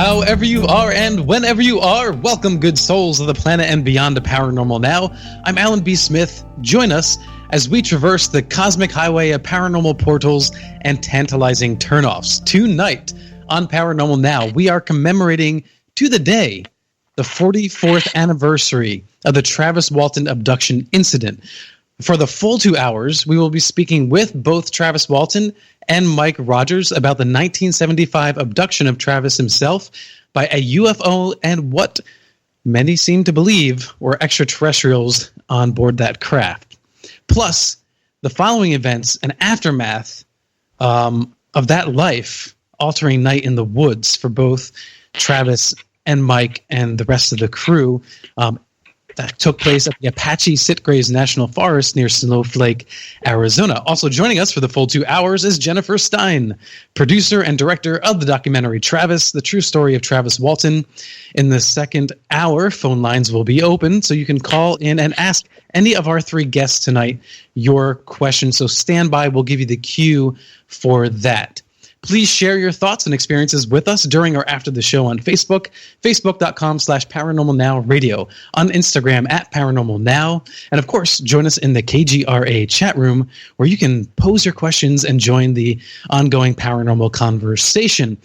However you are and whenever you are, welcome good souls of the planet and beyond to Paranormal Now. I'm Alan B. Smith. Join us as we traverse the cosmic highway of paranormal portals and tantalizing turnoffs. Tonight on Paranormal Now, we are commemorating to the day the 44th anniversary of the Travis Walton abduction incident. For the full 2 hours, we will be speaking with both Travis Walton and Mike Rogers about the 1975 abduction of Travis himself by a UFO and what many seem to believe were extraterrestrials on board that craft. Plus, the following events and aftermath of that life-altering night in the woods for both Travis and Mike and the rest of the crew that took place at the Apache Sitgraves National Forest near Snowflake, Arizona. Also joining us for the full 2 hours is Jennifer Stein, producer and director of the documentary Travis, the true story of Travis Walton. In the second hour, phone lines will be open, so you can call in and ask any of our three guests tonight your question. So stand by. We'll give you the cue for that. Please share your thoughts and experiences with us during or after the show on Facebook, facebook.com/paranormalnowradio, on Instagram @paranormalnow, and of course, join us in the KGRA chat room where you can pose your questions and join the ongoing paranormal conversation.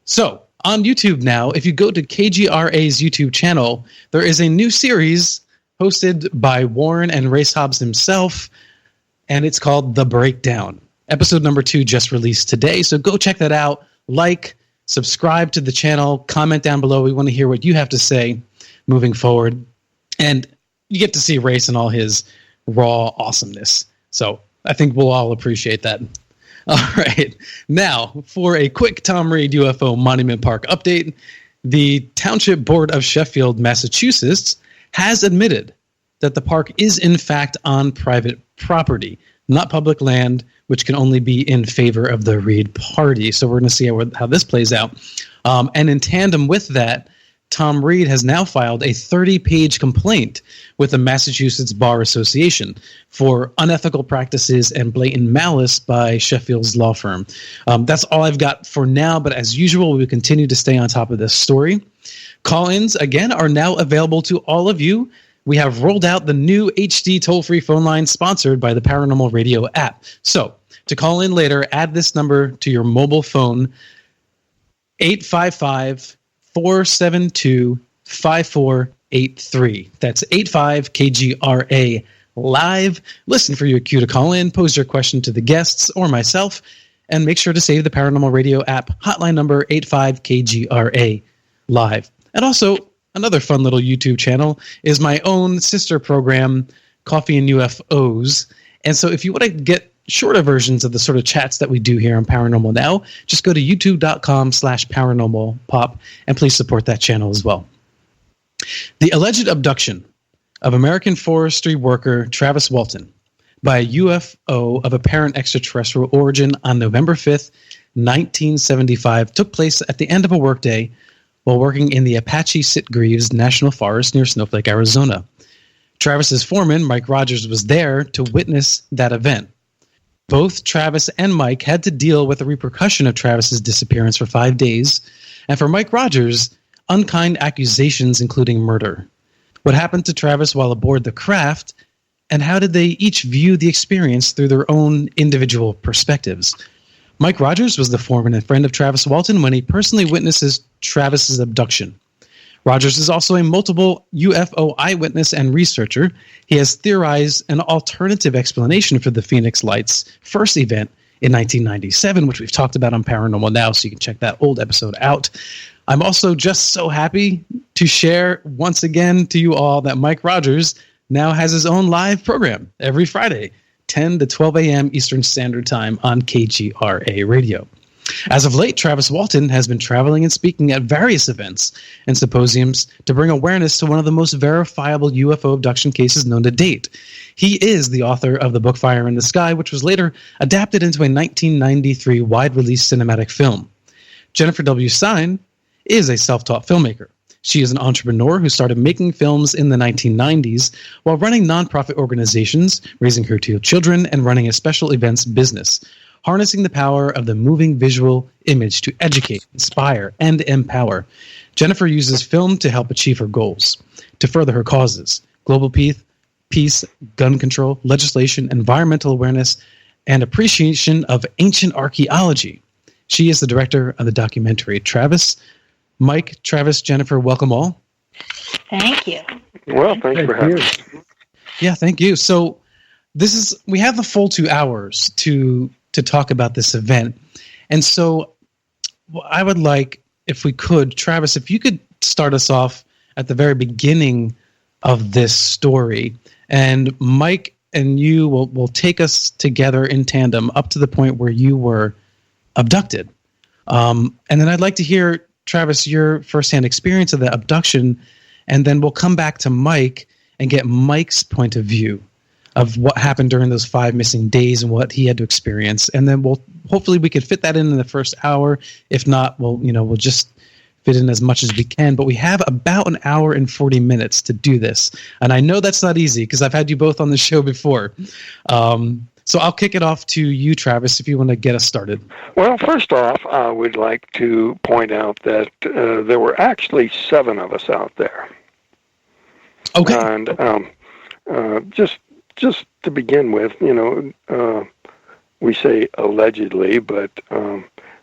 So, on YouTube now, if you go to KGRA's YouTube channel, there is a new series hosted by Warren and Race Hobbs himself, and it's called The Breakdown. Episode number 2 just released today, so go check that out. Like, subscribe to the channel, comment down below. We want to hear what you have to say moving forward. And you get to see Race and all his raw awesomeness. So I think we'll all appreciate that. All right. Now, for a quick Tom Reed UFO Monument Park update, the Township Board of Sheffield, Massachusetts, has admitted that the park is in fact on private property, not public land, which can only be in favor of the Reed party. So we're going to see how this plays out. And in tandem with that, Tom Reed has now filed a 30-page complaint with the Massachusetts Bar Association for unethical practices and blatant malice by Sheffield's law firm. That's all I've got for now, but as usual, we will continue to stay on top of this story. Call-ins, again, are now available to all of you. We have rolled out the new HD toll-free phone line sponsored by the Paranormal Radio app. So, to call in later, add this number to your mobile phone, 855-472-5483. That's 85-KGRA live. Listen for your cue to call in, pose your question to the guests or myself, and make sure to save the Paranormal Radio app hotline number 85-KGRA live. And also, another fun little YouTube channel is my own sister program, Coffee and UFOs. And so if you want to get shorter versions of the sort of chats that we do here on Paranormal Now, just go to youtube.com/paranormalpop and please support that channel as well. The alleged abduction of American forestry worker Travis Walton by a UFO of apparent extraterrestrial origin on November 5th, 1975 took place at the end of a workday while working in the Apache Sitgraves National Forest near Snowflake, Arizona. Travis's foreman, Mike Rogers, was there to witness that event. Both Travis and Mike had to deal with the repercussion of Travis's disappearance for 5 days, and for Mike Rogers, unkind accusations including murder. What happened to Travis while aboard the craft, and how did they each view the experience through their own individual perspectives? Mike Rogers was the foreman and friend of Travis Walton when he personally witnesses Travis's abduction. Rogers is also a multiple UFO eyewitness and researcher. He has theorized an alternative explanation for the Phoenix Lights first event in 1997, which we've talked about on Paranormal Now, so you can check that old episode out. I'm also just so happy to share once again to you all that Mike Rogers now has his own live program every Friday, 10 to 12 a.m. Eastern Standard Time on KGRA Radio. As of late, Travis Walton has been traveling and speaking at various events and symposiums to bring awareness to one of the most verifiable UFO abduction cases known to date. He is the author of the book Fire in the Sky, which was later adapted into a 1993 wide-release cinematic film. Jennifer W. Stein is a self-taught filmmaker. She is an entrepreneur who started making films in the 1990s while running nonprofit organizations, raising her two children, and running a special events business. harnessing the power of the moving visual image to educate, inspire, and empower. Jennifer uses film to help achieve her goals, to further her causes: global peace, gun control, legislation, environmental awareness, and appreciation of ancient archaeology. She is the director of the documentary. Mike, Travis, Jennifer, welcome all. Thank you. Well, thanks for having us. Yeah, thank you. So we have the full 2 hours to talk about this event. And so I would like, if we could, Travis, if you could start us off at the very beginning of this story, and Mike and you will take us together in tandem up to the point where you were abducted. And then I'd like to hear, Travis, your firsthand experience of the abduction, and then we'll come back to Mike and get Mike's point of view of what happened during those 5 missing days and what he had to experience. And then hopefully we could fit that in the first hour. If not, we'll just fit in as much as we can. But we have about an hour and 40 minutes to do this. And I know that's not easy because I've had you both on the show before. So I'll kick it off to you, Travis, if you want to get us started. Well, first off, I would like to point out that there were actually 7 of us out there. Okay. And just to begin with, we say allegedly, but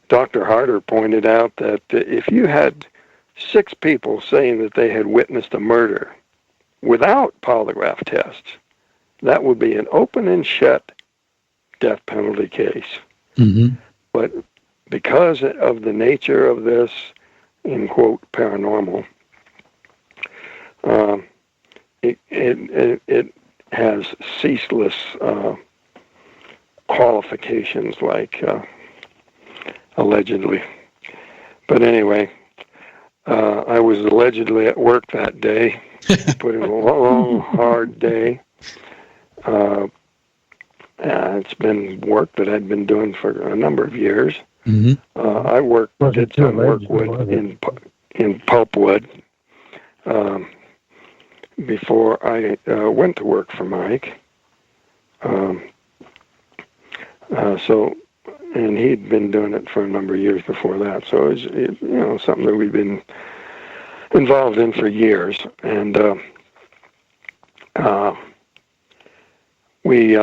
Dr. Harder pointed out that if you had 6 people saying that they had witnessed a murder without polygraph tests, that would be an open and shut death penalty case. Mm-hmm. But because of the nature of this, in quote, paranormal, it has ceaseless qualifications like allegedly. But anyway, I was allegedly at work that day. Put in a long, hard day. It's been work that I'd been doing for a number of years. Mm-hmm. I did some work in pulpwood before I went to work for Mike. And he'd been doing it for a number of years before that. So it was something that we've been involved in for years. And we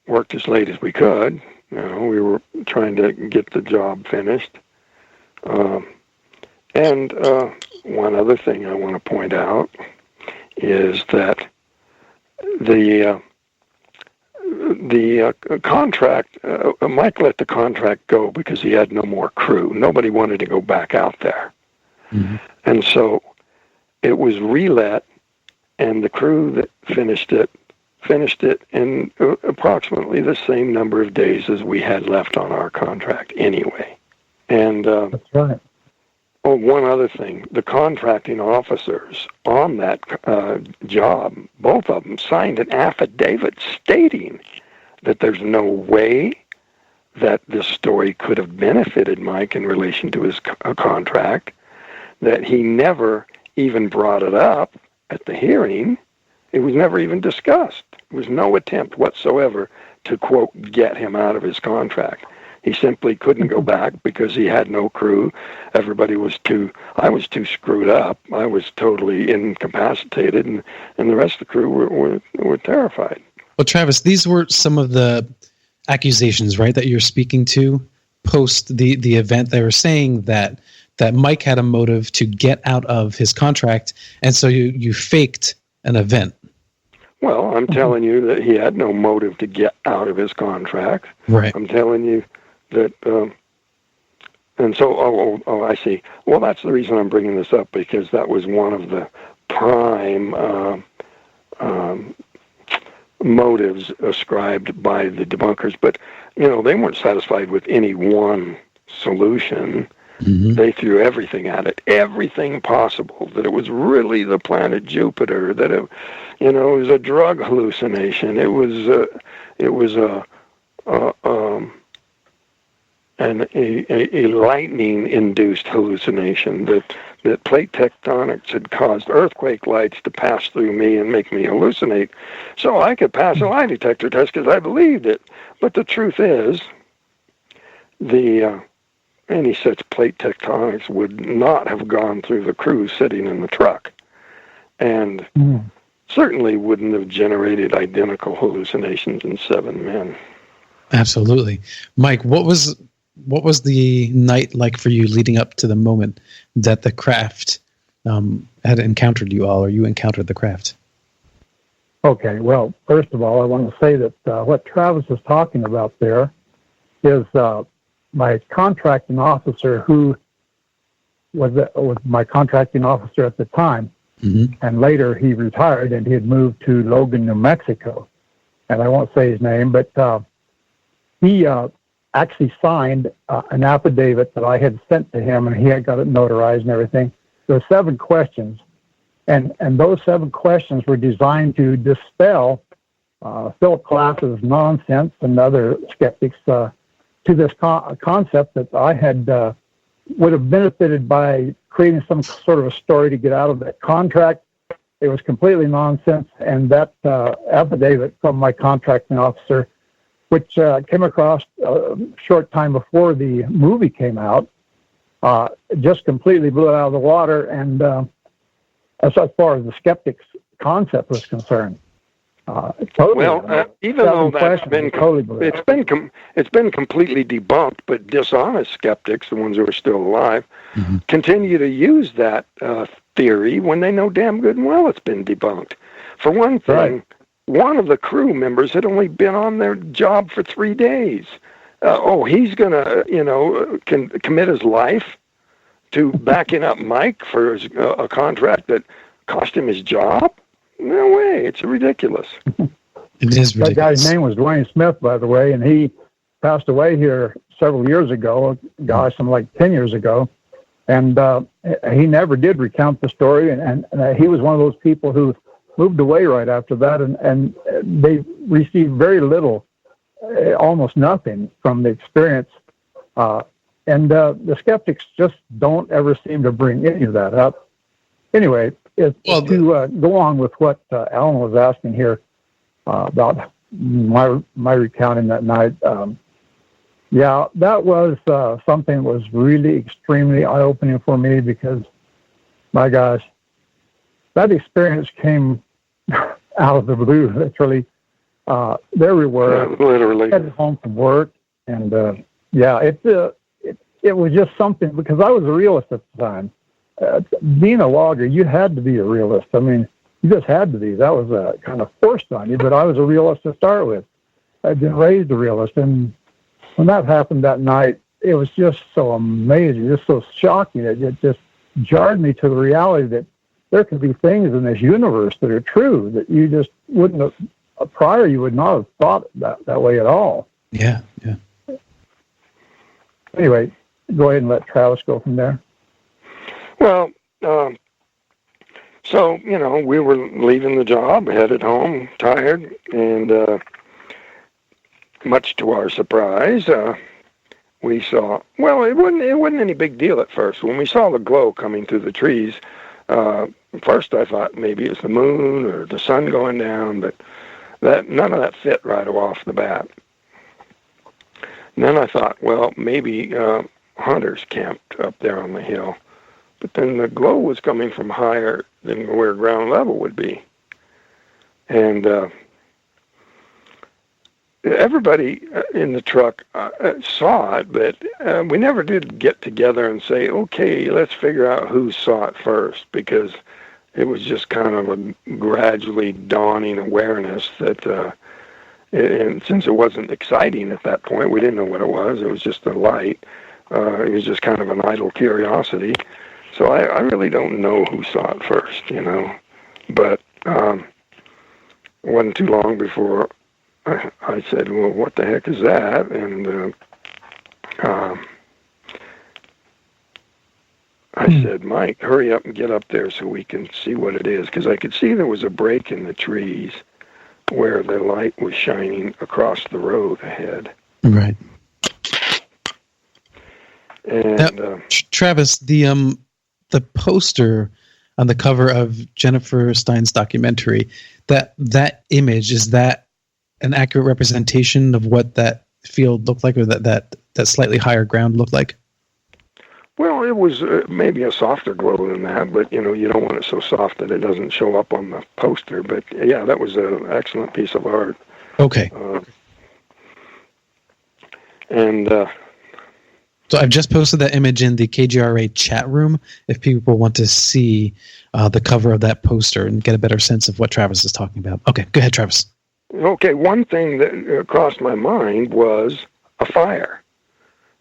worked as late as we could. We were trying to get the job finished. And one other thing I want to point out is that the contract, Mike let the contract go because he had no more crew. Nobody wanted to go back out there. Mm-hmm. And so it was relet, and the crew that finished it in approximately the same number of days as we had left on our contract anyway. And that's right. Oh, one other thing, the contracting officers on that job, both of them signed an affidavit stating that there's no way that this story could have benefited Mike in relation to his contract, that he never even brought it up at the hearing. It was never even discussed. There was no attempt whatsoever to, quote, get him out of his contract. He simply couldn't go back because he had no crew. I was too screwed up. I was totally incapacitated, and the rest of the crew were terrified. Well, Travis, these were some of the accusations, right, that you're speaking to post the event. They were saying that Mike had a motive to get out of his contract, and so you faked an event. Well, I'm telling you that he had no motive to get out of his contract. Right. I'm telling you that, and so, I see. Well, that's the reason I'm bringing this up, because that was one of the prime motives ascribed by the debunkers. But, they weren't satisfied with any one solution. Mm-hmm. They threw everything at it, everything possible, that it was really the planet Jupiter, that it was a drug hallucination. It was a lightning-induced hallucination, that plate tectonics had caused earthquake lights to pass through me and make me hallucinate, so I could pass a lie detector test because I believed it. But the truth is any such plate tectonics would not have gone through the crew sitting in the truck, and certainly wouldn't have generated identical hallucinations in 7 men. Absolutely. Mike, what was the night like for you leading up to the moment that the craft had encountered you all, or you encountered the craft? Okay, well, first of all, I want to say that what Travis is talking about there is my contracting officer, who was my contracting officer at the time, and later he retired and he had moved to Logan, New Mexico, and I won't say his name, but he actually signed an affidavit that I had sent to him, and he had got it notarized and everything. There were 7 questions, and those 7 questions were designed to dispel Philip Glass's nonsense and other skeptics to this concept that I had would have benefited by creating some sort of a story to get out of that contract. It was completely nonsense, and that affidavit from my contracting officer, which came across a short time before the movie came out, just completely blew it out of the water, and as far as the skeptics concept was concerned. Totally, even though that's been it's been completely debunked, but dishonest skeptics, the ones who are still alive, continue to use that theory when they know damn good and well it's been debunked. For one thing, one of the crew members had only been on their job for 3 days. He's going to, commit his life to backing up Mike for a contract that cost him his job? No way. It's ridiculous. It is ridiculous. That guy's name was Dwayne Smith, by the way, and he passed away here several years ago, some like 10 years ago, and he never did recount the story, and he was one of those people who moved away right after that, and they received very little, almost nothing from the experience. And the skeptics just don't ever seem to bring any of that up. Anyway, to go on with what Alan was asking here about my recounting that night, that was something that was really extremely eye-opening for me, because, my gosh, that experience came out of the blue, literally. There we were, literally, headed home from work, and it was just something, because I was a realist at the time. Being a logger, you had to be a realist. I mean, you just had to be. That was kind of forced on you, but I was a realist to start with. I'd been raised a realist, and when that happened that night, it was just so amazing, just so shocking. It just jarred me to the reality that there could be things in this universe that are true that you just wouldn't have, prior you would not have thought that way at all. Yeah. Anyway, go ahead and let Travis go from there. Well, so, we were leaving the job, headed home, tired, and much to our surprise, we saw, it wasn't any big deal at first. When we saw the glow coming through the trees, first I thought maybe it's the moon or the sun going down, but none of that fit right off the bat. And then I thought, maybe hunters camped up there on the hill. But then the glow was coming from higher than where ground level would be. And everybody in the truck saw it, but we never did get together and say, okay, let's figure out who saw it first, because it was just kind of a gradually dawning awareness that, and since it wasn't exciting at that point, we didn't know what it was. It was just a light. It was just kind of an idle curiosity. So I really don't know who saw it first, but it wasn't too long before I said, well, what the heck is that? And I said, Mike, hurry up and get up there so we can see what it is, because I could see there was a break in the trees where the light was shining across the road ahead. Right. And Travis, the poster on the cover of Jennifer Stein's documentary, that image, is that an accurate representation of what that field looked like, or that that slightly higher ground look like? Well, it was maybe a softer glow than that, but you don't want it so soft that it doesn't show up on the poster. But yeah, that was an excellent piece of art. Okay. So I've just posted that image in the KGRA chat room if people want to see the cover of that poster and get a better sense of what Travis is talking about. Okay, go ahead, Travis. Okay, one thing that crossed my mind was a fire.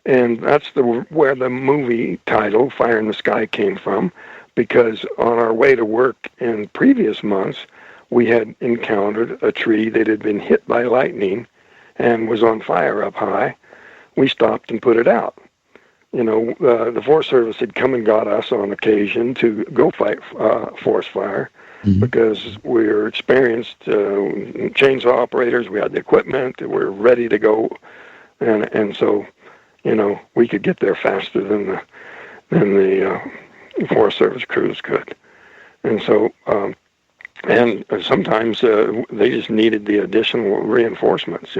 And that's where the movie title, Fire in the Sky, came from, because on our way to work in previous months, we had encountered a tree that had been hit by lightning and was on fire up high. We stopped and put it out. The Forest Service had come and got us on occasion to go fight forest fire because we were experienced chainsaw operators. We had the equipment. We were ready to go. And so, we could get there faster than the Forest Service crews could. And so, and sometimes they just needed the additional reinforcements.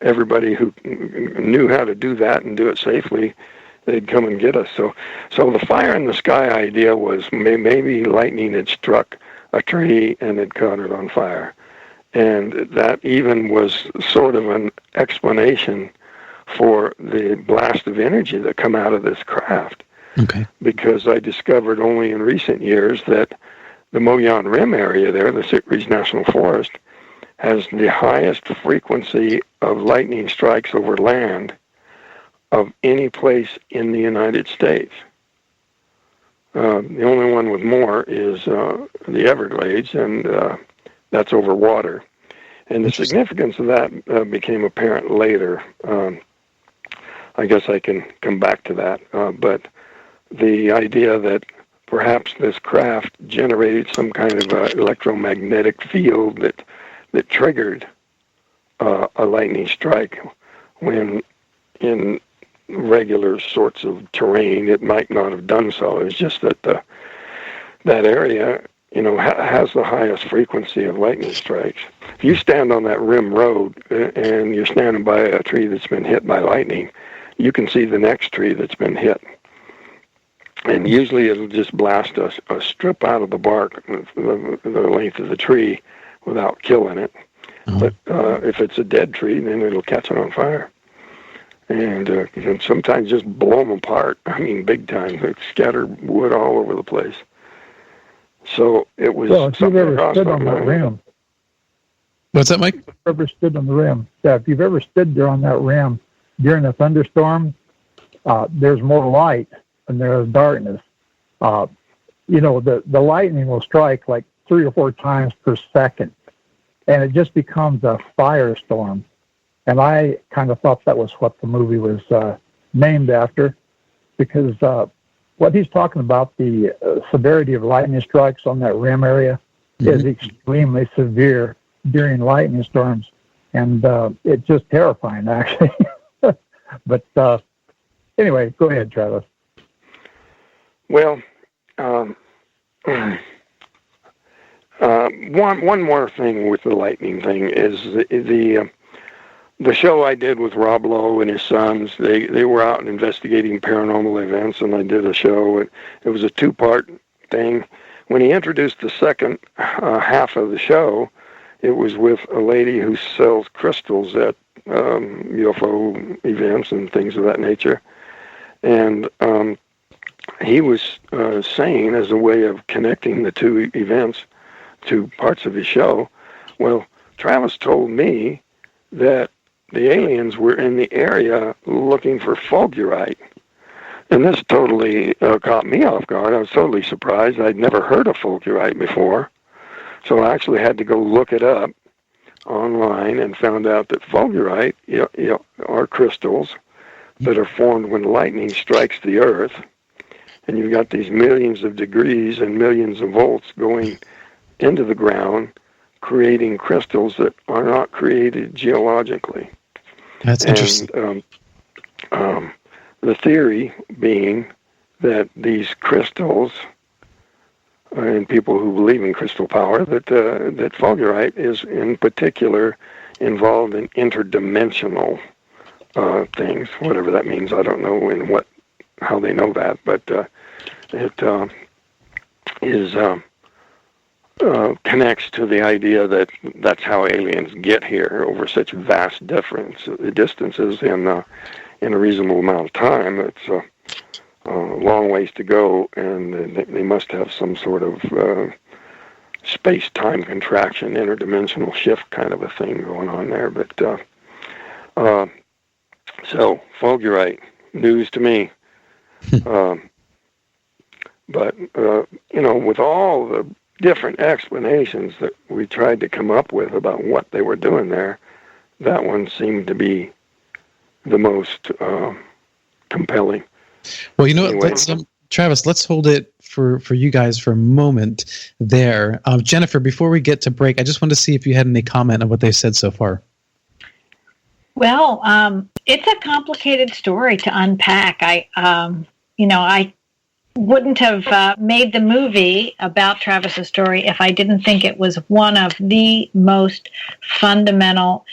Everybody who knew how to do that and do it safely, they'd come and get us. So the fire in the sky idea was maybe lightning had struck a tree and had caught it on fire. And that even was sort of an explanation for the blast of energy that come out of this craft. Okay. Because I discovered only in recent years that the Mogollon Rim area there, the Sitka National Forest, has the highest frequency of lightning strikes over land of any place in the United States. The only one with more is the Everglades, and that's over water. And the significance of that became apparent later. I guess I can come back to that. But the idea that perhaps this craft generated some kind of electromagnetic field that triggered a lightning strike, when in regular sorts of terrain it might not have done so. It's just that that area has the highest frequency of lightning strikes. If you stand on that rim road and you're standing by a tree that's been hit by lightning, you can see the next tree that's been hit. And usually it'll just blast a strip out of the bark, the length of the tree, without killing it. But if it's a dead tree, then it'll catch it on fire. And sometimes just blow them apart. I mean, big time. Like scatter wood all over the place. So it was. Well, if you've ever stood on that rim. What's that, Mike? If you've ever stood on the rim. Yeah, if you've ever stood there on that rim during a thunderstorm, there's more light and there's darkness. The lightning will strike like 3 or 4 times per second, and it just becomes a firestorm. And I kind of thought that was what the movie was named after, because what he's talking about, the severity of lightning strikes on that rim area, is extremely severe during lightning storms, and it's just terrifying, actually. But anyway, go ahead, Travis. Well, one more thing with the lightning thing is the show I did with Rob Lowe and his sons. They were out investigating paranormal events, and I did a show. It was a 2-part thing. When he introduced the second half of the show, it was with a lady who sells crystals at UFO events and things of that nature. And he was saying, as a way of connecting the two events, two parts of his show, well, Travis told me that the aliens were in the area looking for fulgurite. And this totally caught me off guard. I was totally surprised. I'd never heard of fulgurite before. So I actually had to go look it up online and found out that fulgurite are crystals that are formed when lightning strikes the earth. And you've got these millions of degrees and millions of volts going into the ground, creating crystals that are not created geologically. That's interesting. The theory being that these crystals, and people who believe in crystal power, that fulgurite is in particular involved in interdimensional things, whatever that means. I don't know how they know that, but it is connects to the idea that that's how aliens get here over such vast distances in a reasonable amount of time. It's a long ways to go, and they must have some sort of space-time contraction, interdimensional shift kind of a thing going on there. But so, Fulgurite, news to me. But with all the different explanations that we tried to come up with about what they were doing there, that one seemed to be the most compelling. Well, you know what? Anyway. Travis, let's hold it for you guys for a moment there. Jennifer, before we get to break, I just wanted to see if you had any comment on what they said so far. Well, it's a complicated story to unpack. I wouldn't have made the movie about Travis's story if I didn't think it was one of the most fundamental,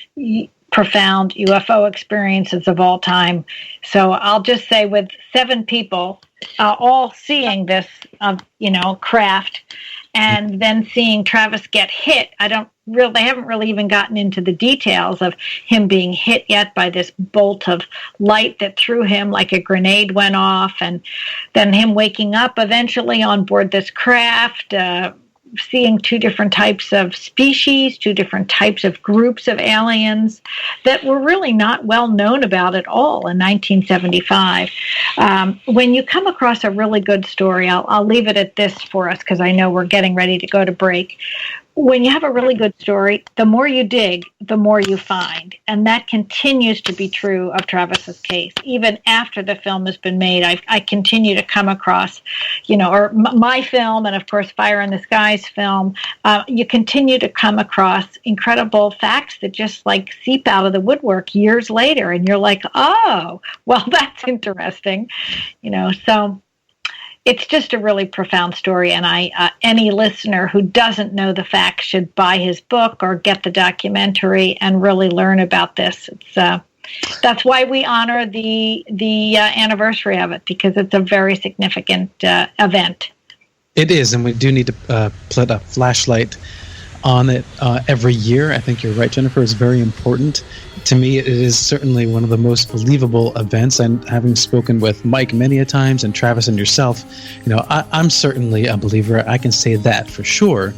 profound UFO experiences of all time. So I'll just say, with 7 people all seeing this, craft, and then seeing Travis get hit, they haven't really even gotten into the details of him being hit yet by this bolt of light that threw him like a grenade went off, and then him waking up eventually on board this craft, seeing 2 different types of species, 2 different types of groups of aliens that were really not well known about at all in 1975. When you come across a really good story, I'll leave it at this for us because I know we're getting ready to go to break. When you have a really good story, the more you dig, the more you find. And that continues to be true of Travis's case. Even after the film has been made, I continue to come across, my film, and of course Fire in the Skies film, you continue to come across incredible facts that just like seep out of the woodwork years later. And you're like, oh, well, that's interesting. So it's just a really profound story, and any listener who doesn't know the facts should buy his book or get the documentary and really learn about this. It's that's why we honor the anniversary of it, because it's a very significant event. It is, and we do need to put a flashlight on it every year. I think you're right, Jennifer. It's very important. To me, it is certainly one of the most believable events. And having spoken with Mike many a times, and Travis and yourself, I'm certainly a believer. I can say that for sure.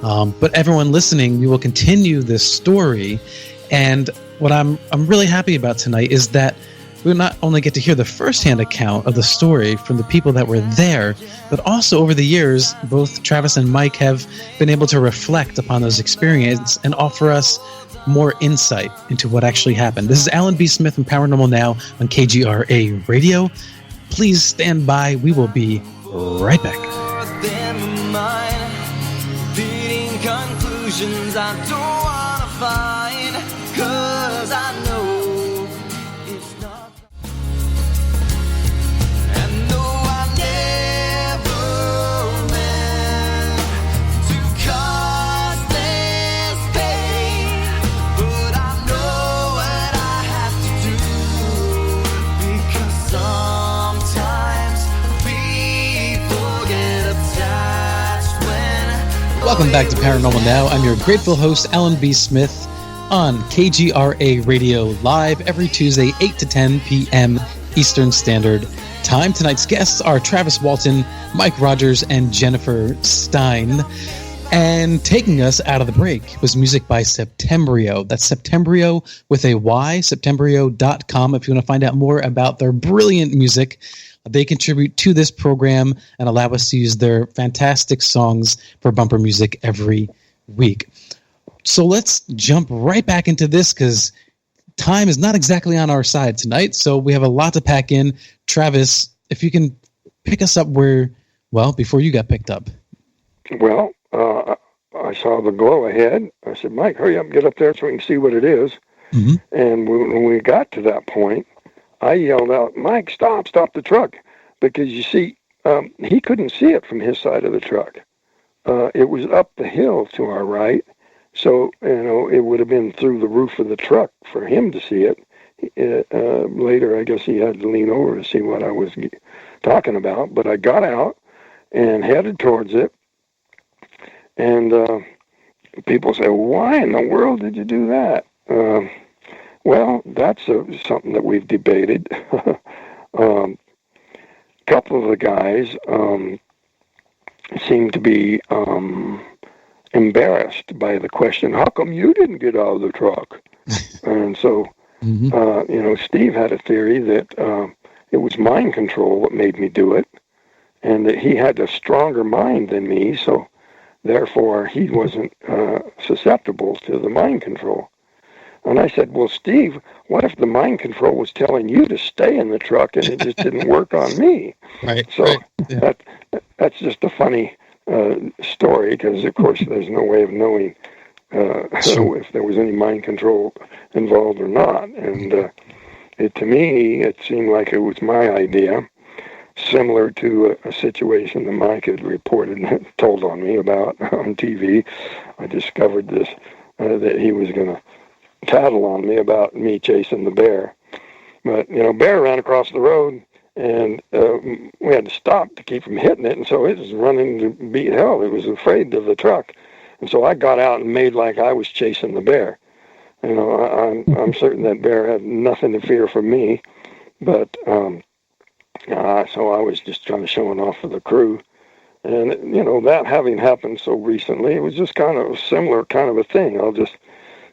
But everyone listening, we will continue this story. And what I'm really happy about tonight is that we'll not only get to hear the firsthand account of the story from the people that were there, but also over the years, both Travis and Mike have been able to reflect upon those experiences and offer us more insight into what actually happened. This is Alan B. Smith from Paranormal Now on KGRA Radio. Please stand by. We will be right back. Conclusions I don't want to find, 'cause I know it's not. And no, I never meant to cause this pain, but I know what I have to do, because sometimes people get attached when... Welcome back to Paranormal Now. I'm your grateful host, Alan B. Smith, on KGRA Radio, live every Tuesday, 8 to 10 p.m. Eastern Standard Time. Tonight's guests are Travis Walton, Mike Rogers, and Jennifer Stein. And taking us out of the break was music by Septembrio. That's Septembrio with a Y, septembrio.com, if you want to find out more about their brilliant music. They contribute to this program and allow us to use their fantastic songs for bumper music every week. So let's jump right back into this, because time is not exactly on our side tonight. So we have a lot to pack in. Travis, if you can pick us up before you got picked up. Well, I saw the glow ahead. I said, Mike, hurry up and get up there so we can see what it is. Mm-hmm. And when we got to that point, I yelled out, Mike, stop the truck. Because you see, he couldn't see it from his side of the truck. It was up the hill to our right. So, it would have been through the roof of the truck for him to see it. later, I guess he had to lean over to see what I was talking about. But I got out and headed towards it. And people say, why in the world did you do that? Well, that's something that we've debated. A couple of the guys seemed to be embarrassed by the question, how come you didn't get out of the truck? And so, Steve had a theory that it was mind control that made me do it, and that he had a stronger mind than me, so therefore he wasn't susceptible to the mind control. And I said, well, Steve, what if the mind control was telling you to stay in the truck and it just didn't work on me? Right. So right. Yeah. that's just a funny story, because, of course, there's no way of knowing if there was any mind control involved or not. And to me, it seemed like it was my idea, similar to a situation that Mike had reported and told on me about on TV. I discovered this, that he was going to tattle on me about me chasing the bear. But, bear ran across the road, and we had to stop to keep from hitting it, and so it was running to beat hell. It was afraid of the truck. And so I got out and made like I was chasing the bear. I'm certain that bear had nothing to fear from me, but so I was just kind of showing off for the crew. And, that having happened so recently, it was just kind of a similar kind of a thing. I'll just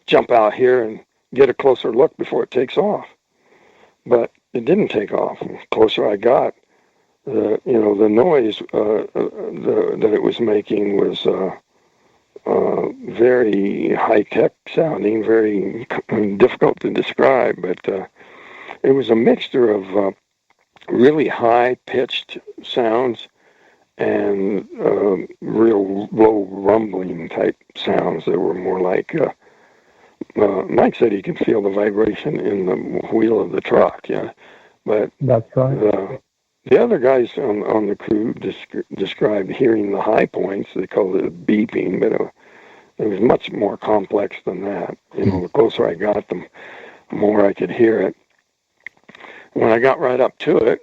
jump out here and get a closer look before it takes off. But it didn't take off. The closer I got, the noise that it was making was very high-tech sounding, very difficult to describe. But it was a mixture of really high-pitched sounds and real low rumbling type sounds that were more like... Mike said he could feel the vibration in the wheel of the truck, yeah. But that's right. The other guys on the crew described hearing the high points. They called it beeping, but it was much more complex than that. The closer I got, the more I could hear it. When I got right up to it,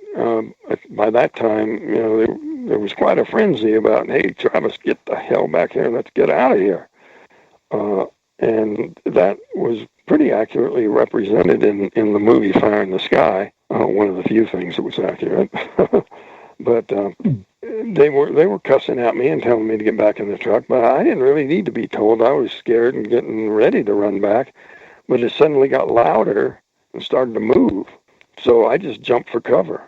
by that time, there was quite a frenzy about, hey, Travis, get the hell back here. Let's get out of here. And that was pretty accurately represented in the movie Fire in the Sky. One of the few things that was accurate. But they were cussing at me and telling me to get back in the truck. But I didn't really need to be told. I was scared and getting ready to run back. But it suddenly got louder and started to move. So I just jumped for cover.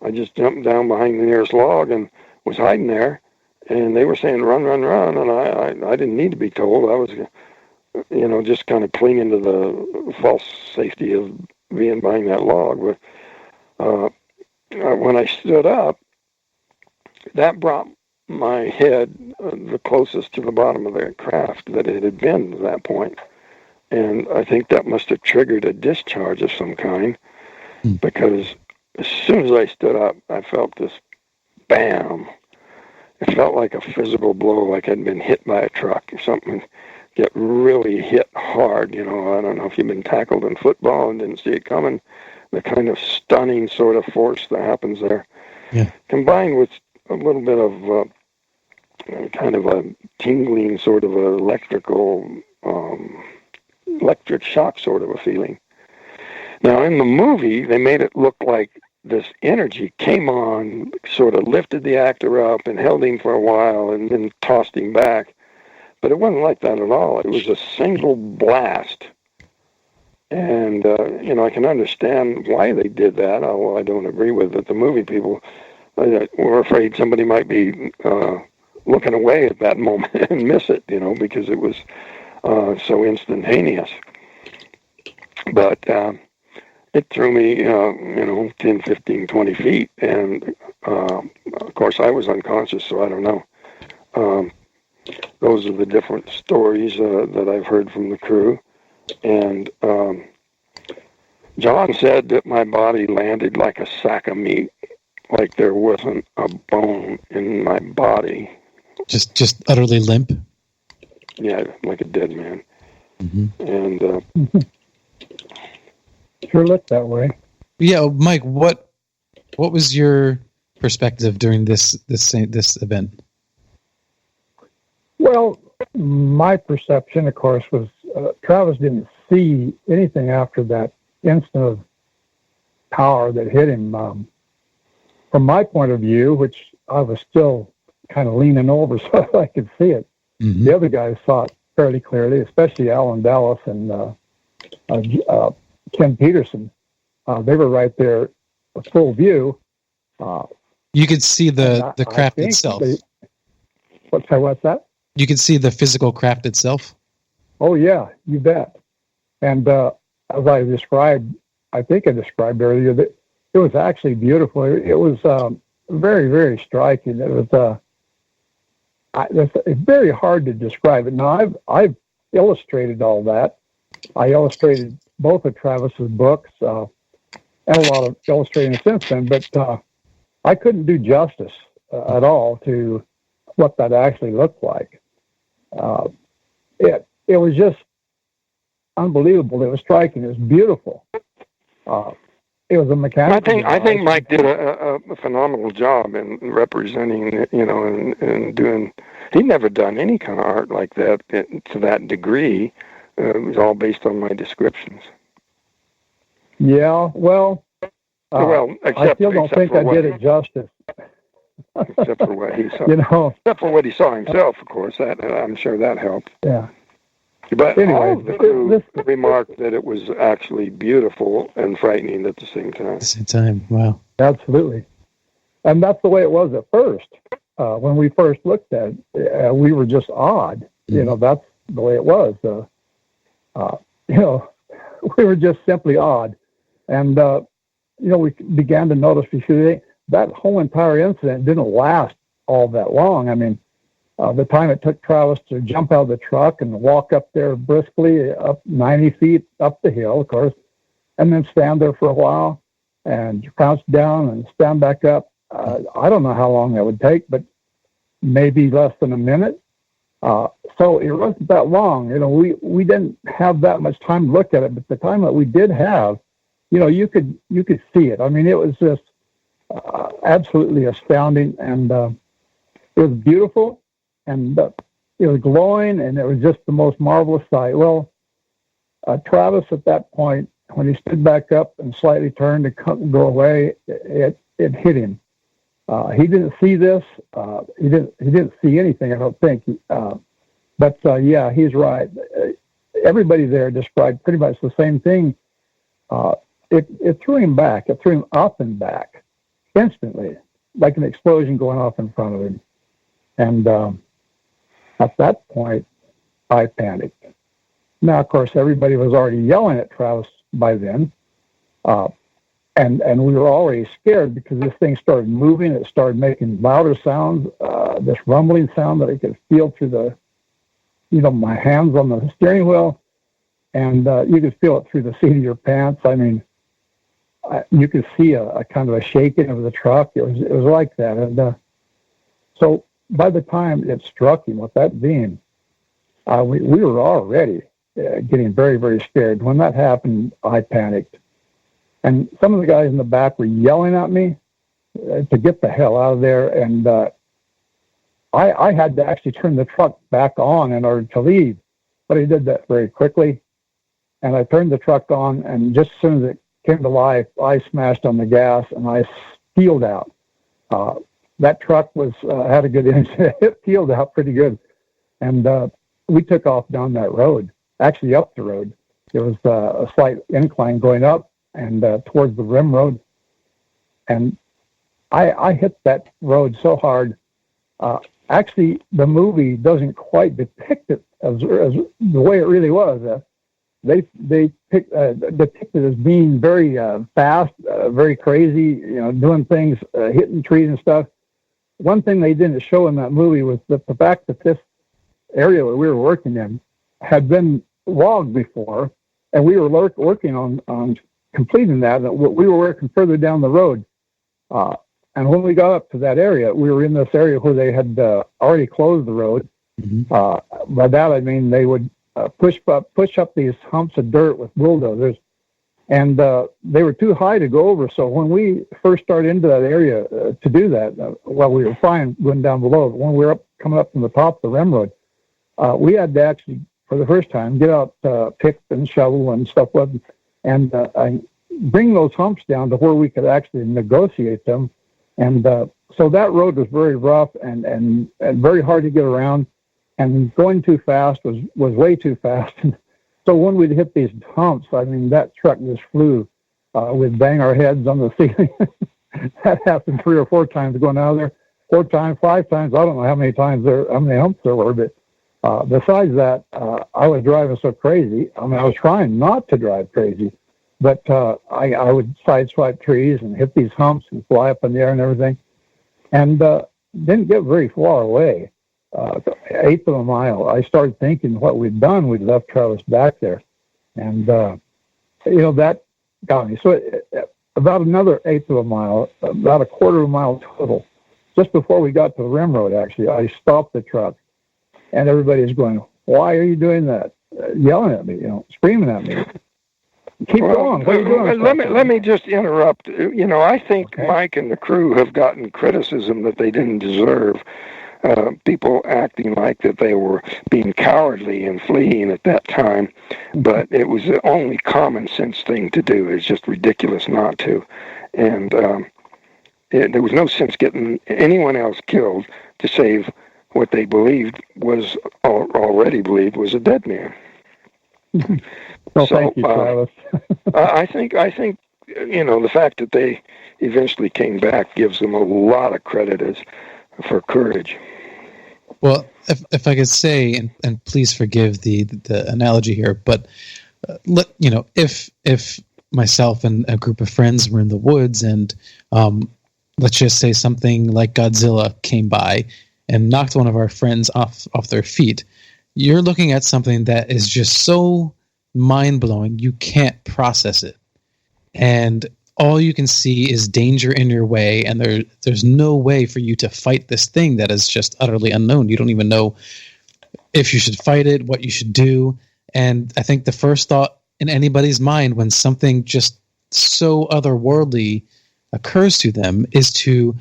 I just jumped down behind the nearest log and was hiding there. And they were saying, run, run, run. And I didn't need to be told. I was, just kind of clinging to the false safety of being behind that log. But when I stood up, that brought my head the closest to the bottom of the craft that it had been to that point. And I think that must have triggered a discharge of some kind, because as soon as I stood up, I felt this bam. It felt like a physical blow, like I'd been hit by a truck or something. Get really hit hard, I don't know if you've been tackled in football and didn't see it coming. The kind of stunning sort of force that happens there, combined with a little bit of kind of a tingling sort of electric shock sort of a feeling. Now, in the movie, they made it look like this energy came on, sort of lifted the actor up and held him for a while and then tossed him back. But it wasn't like that at all. It was a single blast. And, I can understand why they did that, although I don't agree with it. The movie people were afraid somebody might be looking away at that moment and miss it, because it was so instantaneous. But it threw me, 10, 15, 20 feet. And, of course, I was unconscious, so I don't know. Those are the different stories that I've heard from the crew. And John said that my body landed like a sack of meat, like there wasn't a bone in my body. Just utterly limp? Yeah, like a dead man. Mm-hmm. And sure looked that way. Yeah, Mike, what was your perspective during this event? Well, my perception, of course, was Travis didn't see anything after that instant of power that hit him. From my point of view, which I was still kind of leaning over so I could see it, the other guys saw it fairly clearly, especially Alan Dallas and Ken Peterson. They were right there, full view. You could see the craft itself. What's that? You could see the physical craft itself? Oh, yeah, you bet. And as I described, I think I described earlier, that it was actually beautiful. It was very, very striking. It was it's very hard to describe it. Now, I've illustrated all that. I illustrated both of Travis's books and a lot of illustrating since then, but I couldn't do justice at all to what that actually looked like. It was just unbelievable. It was striking. It was beautiful. It was a mechanical. I think Mike did a phenomenal job in representing, and doing. He'd never done any kind of art like that to that degree. It was all based on my descriptions. Yeah, well, I still don't think I did it justice. Except for what he saw. Except for what he saw himself, of course. That I'm sure that helped. Yeah. But anyway, all of the crew remarked that it was actually beautiful and frightening at the same time. At the same time, wow. Absolutely. And that's the way it was at first. When we first looked at it, we were just awed. That's the way it was. We were just simply awed. And, we began to notice that whole entire incident didn't last all that long. I mean, the time it took Travis to jump out of the truck and walk up there briskly up 90 feet up the hill, of course, and then stand there for a while and crouch down and stand back up. I don't know how long that would take, but maybe less than a minute. So it wasn't that long. We didn't have that much time to look at it, but the time that we did have, you could see it. I mean, it was just absolutely astounding, and it was beautiful. And it was glowing, and it was just the most marvelous sight. Well, Travis, at that point, when he stood back up and slightly turned to go away, it hit him. He didn't see this. He didn't see anything, I don't think. But yeah, he's right. Everybody there described pretty much the same thing. It threw him back. It threw him up and back instantly, like an explosion going off in front of him. And at that point, I panicked. Now, of course, everybody was already yelling at Travis by then. And we were already scared because this thing started moving. It started making louder sounds, this rumbling sound that I could feel through my hands on the steering wheel. And you could feel it through the seat of your pants. I mean, you could see a kind of a shaking of the truck. It was like that. And so by the time it struck him with that beam, we were already getting very, very scared. When that happened, I panicked. And some of the guys in the back were yelling at me to get the hell out of there. And I had to actually turn the truck back on in order to leave. But I did that very quickly. And I turned the truck on, and just as soon as it came to life, I smashed on the gas, and I peeled out. That truck had a good engine. It peeled out pretty good. And we took off down that road, actually up the road. There was a slight incline going up and towards the rim road. And I hit that road so hard. Actually, the movie doesn't quite depict it as the way it really was. They depicted it as being very fast, very crazy, doing things, hitting trees and stuff. One thing they didn't show in that movie was the fact that this area that we were working in had been logged before, and we were working on completing that. And we were working further down the road. And when we got up to that area, we were in this area where they had already closed the road. Mm-hmm. By that, I mean they would push up these humps of dirt with bulldozers And they were too high to go over. So when we first started into that area to do that, we were fine going down below. But when we were coming up from the top of the rim road, we had to actually, for the first time, get out pick and shovel and stuff and bring those humps down to where we could actually negotiate them. And so that road was very rough and very hard to get around. And going too fast was way too fast. So when we'd hit these humps, I mean, that truck just flew. We'd bang our heads on the ceiling. That happened 3 or 4 times going out of there. 4 times, 5 times. I don't know how many humps there were. But besides that, I was driving so crazy. I mean, I was trying not to drive crazy. But I would sideswipe trees and hit these humps and fly up in the air and everything. And didn't get very far away. 1/8 of a mile, I started thinking what we'd done. We'd left Travis back there, and that got me. So about another 1/8 of a mile, about 1/4 of a mile total. Just before we got to the rim road, actually, I stopped the truck, and everybody's going, "Why are you doing that?" Yelling at me, screaming at me. Keep going. What are you doing? Let me just interrupt. I think Mike and the crew have gotten criticism that they didn't deserve. People acting like that they were being cowardly and fleeing at that time, but it was the only common sense thing to do. It's just ridiculous not to, and there was no sense getting anyone else killed to save what they already believed was a dead man. Well, thank you, Travis. I think the fact that they eventually came back gives them a lot of credit for courage. Well, if I could say, and please forgive the analogy here, but if myself and a group of friends were in the woods and let's just say something like Godzilla came by and knocked one of our friends off their feet, you're looking at something that is just so mind-blowing you can't process it, and all you can see is danger in your way, and there's no way for you to fight this thing that is just utterly unknown. You don't even know if you should fight it, what you should do. And I think the first thought in anybody's mind when something just so otherworldly occurs to them is to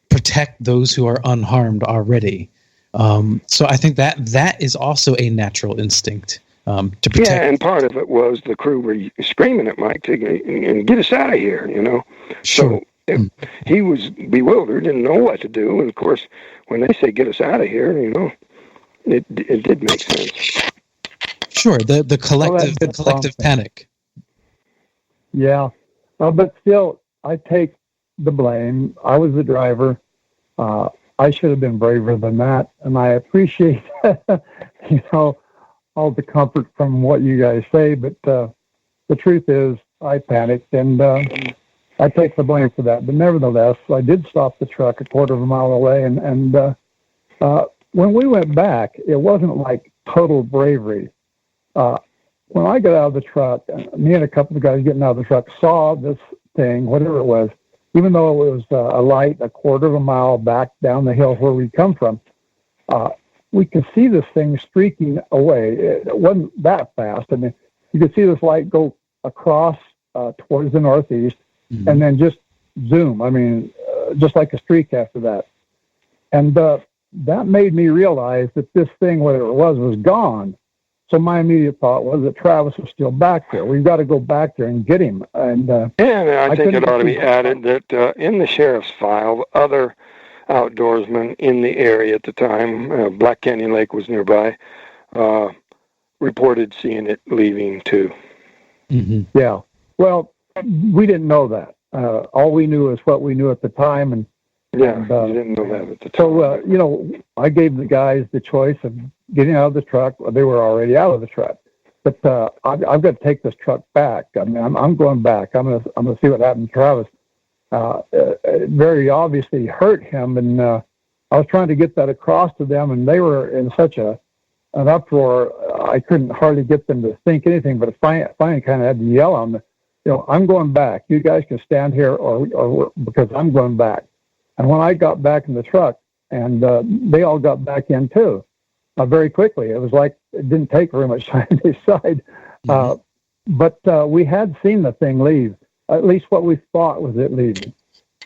protect those who are unharmed already. So I think that is also a natural instinct. To protect. Yeah, and part of it was the crew were screaming at Mike to get us out of here, Sure. So he was bewildered, didn't know what to do. And of course, when they say get us out of here, it did make sense. Sure, the collective panic. Yeah, but still, I take the blame. I was the driver. I should have been braver than that, and I appreciate, all the comfort from what you guys say, but the truth is I panicked, and I take the blame for that. But nevertheless, I did stop the truck 1/4 of a mile away, and when we went back, it wasn't like total bravery. When I got out of the truck, me and a couple of guys getting out of the truck saw this thing, whatever it was, even though it was a light 1/4 of a mile back down the hill where we come from, we could see this thing streaking away. It wasn't that fast. I mean, you could see this light go across towards the northeast, and then just zoom. I mean, just like a streak after that. And that made me realize that this thing, whatever it was gone. So my immediate thought was that Travis was still back there. We've got to go back there and get him. And I think it ought to be added that in the sheriff's file, other outdoorsmen in the area at the time, Black Canyon Lake was nearby, reported seeing it leaving too. Mm-hmm. Yeah. Well, we didn't know that. All we knew is what we knew at the time. And you didn't know that at the time. So, I gave the guys the choice of getting out of the truck. Well, they were already out of the truck. But I've got to take this truck back. I mean, I'm going back. I'm gonna see what happened to Travis. It very obviously hurt him, and I was trying to get that across to them, and they were in such an uproar. I couldn't hardly get them to think anything, but finally kind of had to yell on them. I'm going back. You guys can stand here, or because I'm going back. And when I got back in the truck, and they all got back in too, very quickly. It was like it didn't take very much time to decide. but we had seen the thing leave, at least what we thought was it leaving.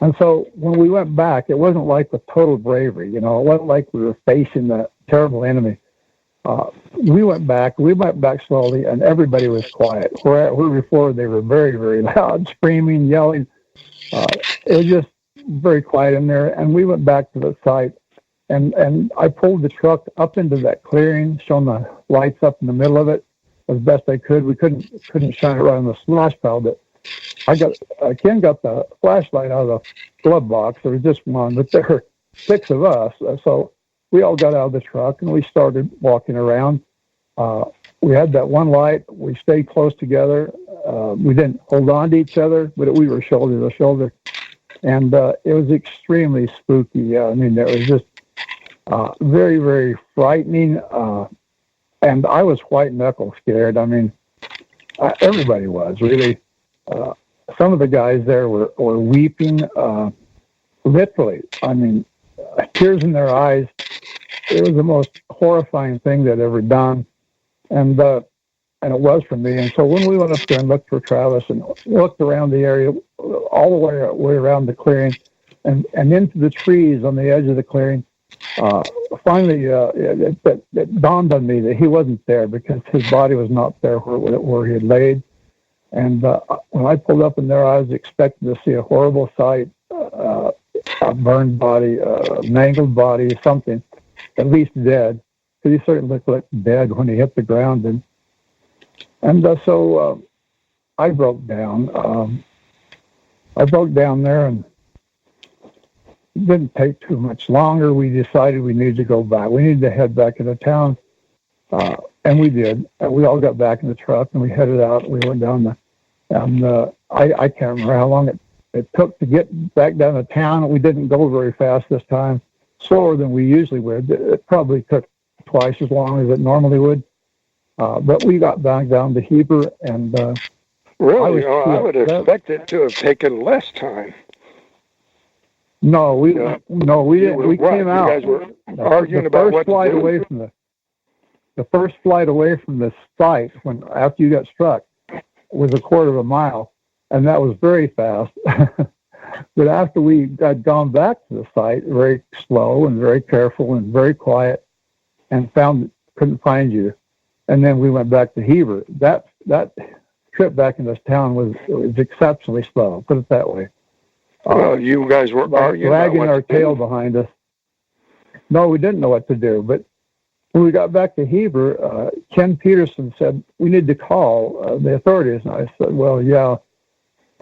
And so when we went back, it wasn't like with total bravery, you know, it wasn't like we were facing that terrible enemy. We went back slowly, and everybody was quiet. Where before they were very, very loud, screaming, yelling. It was just very quiet in there, and we went back to the site, and I pulled the truck up into that clearing, shone the lights up in the middle of it as best I could. We couldn't shine it right on the splash pile, but Ken got the flashlight out of the glove box. There was just one, but there were 6 of us, so we all got out of the truck and we started walking around. We had that one light. We stayed close together. We didn't hold on to each other, but we were shoulder to shoulder. And it was extremely spooky. I mean, it was just very, very frightening. And I was white knuckle scared. I mean, everybody was really. Some of the guys there were weeping, literally. I mean, tears in their eyes. It was the most horrifying thing they'd ever done, and it was for me. And so when we went up there and looked for Travis and looked around the area, all the way around the clearing, and into the trees on the edge of the clearing, finally it dawned on me that he wasn't there because his body was not there where he had laid. And when I pulled up in there, I was expecting to see a horrible sight, a burned body, a mangled body, something, at least dead. Because he certainly looked like dead when he hit the ground. And so I broke down. I broke down there, and it didn't take too much longer. We decided we needed to go back. We needed to head back into town. And we did. And we all got back in the truck, and we headed out. We went down I can't remember how long it took to get back down to town. We didn't go very fast this time, slower than we usually would. It probably took twice as long as it normally would. But we got back down to Heber, and really, I would expect it to have taken less time. No, we didn't. We came out. You guys were arguing about what to do. The first flight away from the site, after you got struck, was a quarter of a mile, and that was very fast. But after we had gone back to the site, very slow and very careful and very quiet, and couldn't find you, and then we went back to Heber. That trip back into this town was exceptionally slow. Put it that way. Well, you guys were arguing dragging our tail behind us. No, we didn't know what to do, but when we got back to Heber, Ken Peterson said, we need to call the authorities. And I said, well,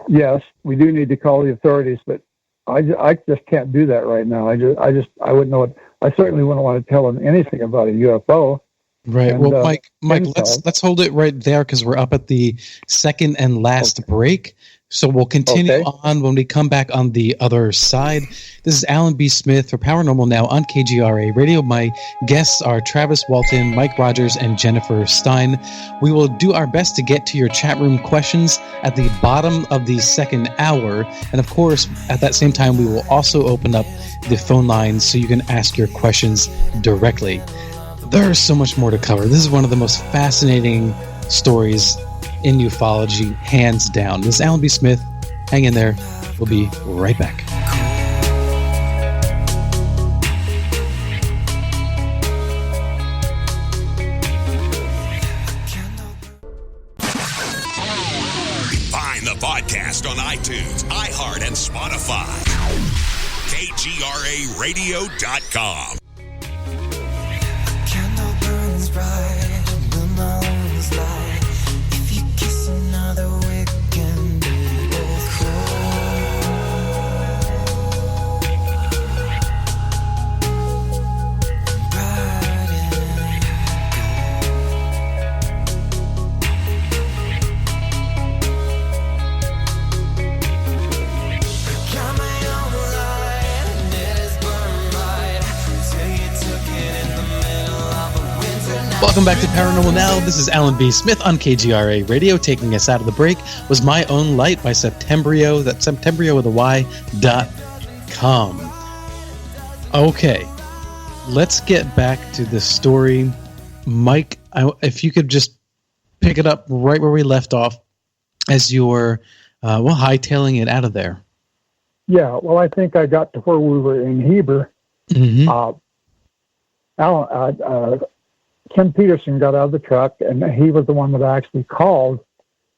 yes, we do need to call the authorities, but I just can't do that right now. I wouldn't know what. I certainly wouldn't want to tell them anything about a UFO. Right. And, well, Mike, let's hold it right there because we're up at the second and last break. So we'll continue on when we come back on the other side. This is Alan B. Smith for Paranormal Now on KGRA Radio. My guests are Travis Walton, Mike Rogers, and Jennifer Stein. We will do our best to get to your chat room questions at the bottom of the second hour. And of course, at that same time, we will also open up the phone lines so you can ask your questions directly. There's so much more to cover. This is one of the most fascinating stories in ufology, hands down. This is Alan B. Smith. Hang in there. We'll be right back. Find the podcast on iTunes, iHeart, and Spotify. KGRARadio.com. Candle burns bright, the moon's light. Another week can be both bright and got my own light, and it is burned bright till you took it in the middle of a winter night. Welcome back to Paranormal Now. This is Alan B. Smith on KGRA Radio. Taking us out of the break was My Own Light by Septembrio. That's Septembrio with a Y.com. Okay, let's get back to the story. Mike, if you could just pick it up right where we left off as you're, hightailing it out of there. Yeah, well, I think I got to where we were in Heber. Mm-hmm. Ken Peterson got out of the truck, and he was the one that actually called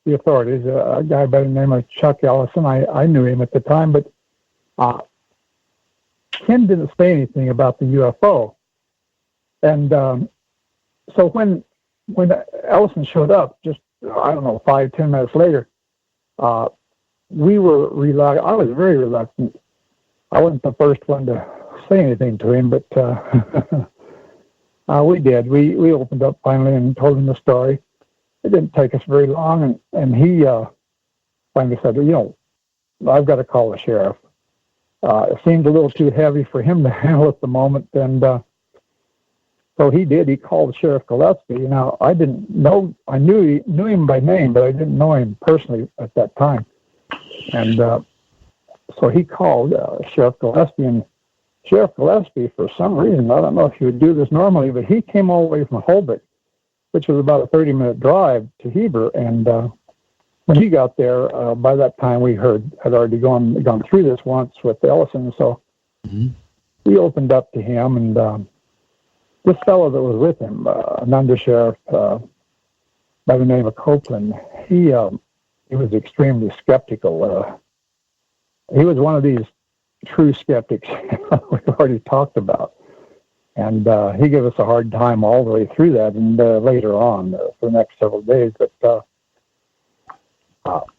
the authorities. A guy by the name of Chuck Ellison. I knew him at the time, but Ken didn't say anything about the UFO. And so when Ellison showed up, just, 5-10 minutes later, we were reluctant. I was very reluctant. I wasn't the first one to say anything to him, but we did. We opened up finally and told him the story. It didn't take us very long, and he finally said, I've got to call the sheriff. It seemed a little too heavy for him to handle at the moment, and so he did. He called Sheriff Gillespie. Now, I didn't know. I knew him by name, but I didn't know him personally at that time. And so he called Sheriff Gillespie, and Sheriff Gillespie, for some reason, I don't know if he would do this normally, but he came all the way from Holbrook, which was about a 30-minute drive to Heber. And when he got there, by that time we had already gone through this once with Ellison. So we opened up to him, and this fellow that was with him, an undersheriff by the name of Copeland, he was extremely skeptical. He was one of these true skeptics we've already talked about. And he gave us a hard time all the way through that, and later on for the next several days. But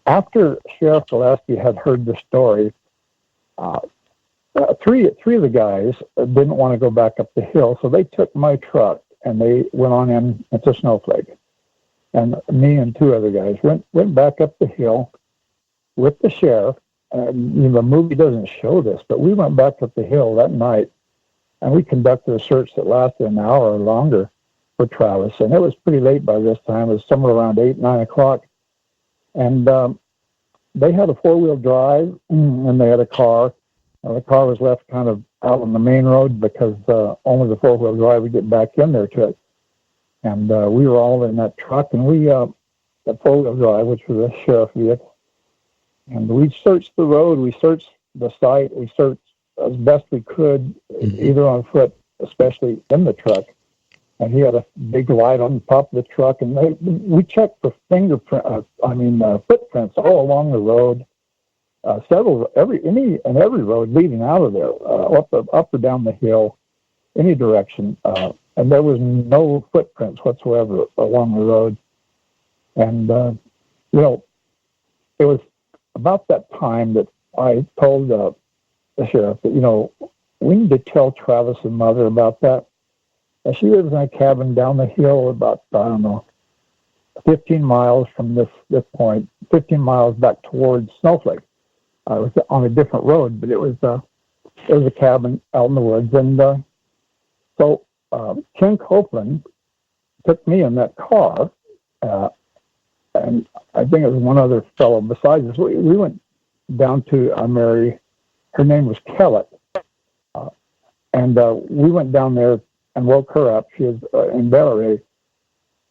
after Sheriff Gillespie had heard the story, three of the guys didn't want to go back up the hill, so they took my truck and they went on in into Snowflake. And me and two other guys went back up the hill with the sheriff. The movie doesn't show this, but we went back up the hill that night, and we conducted a search that lasted an hour or longer for Travis. And it was pretty late by this time. It was somewhere around 8, 9 o'clock. And they had a 4-wheel drive, and they had a car. The car was left kind of out on the main road because only the 4-wheel drive would get back in there to it. And we were all in that truck, and we, that 4-wheel drive, which was a sheriff vehicle, and we searched the road, we searched the site, we searched as best we could, either on foot, especially in the truck. And he had a big light on top of the truck, and we checked for footprints all along the road, every road leading out of there, up or down the hill, any direction. And there was no footprints whatsoever along the road. And, it was about that time that I told the sheriff that, we need to tell Travis' mother about that. And she lives in a cabin down the hill about, 15 miles from this point, 15 miles back towards Snowflake. It was on a different road, but it was a cabin out in the woods. And so Ken Copeland took me in that car, and I think it was one other fellow besides us. We went down to Mary. Her name was Kellett. And we went down there and woke her up. She was in bed already.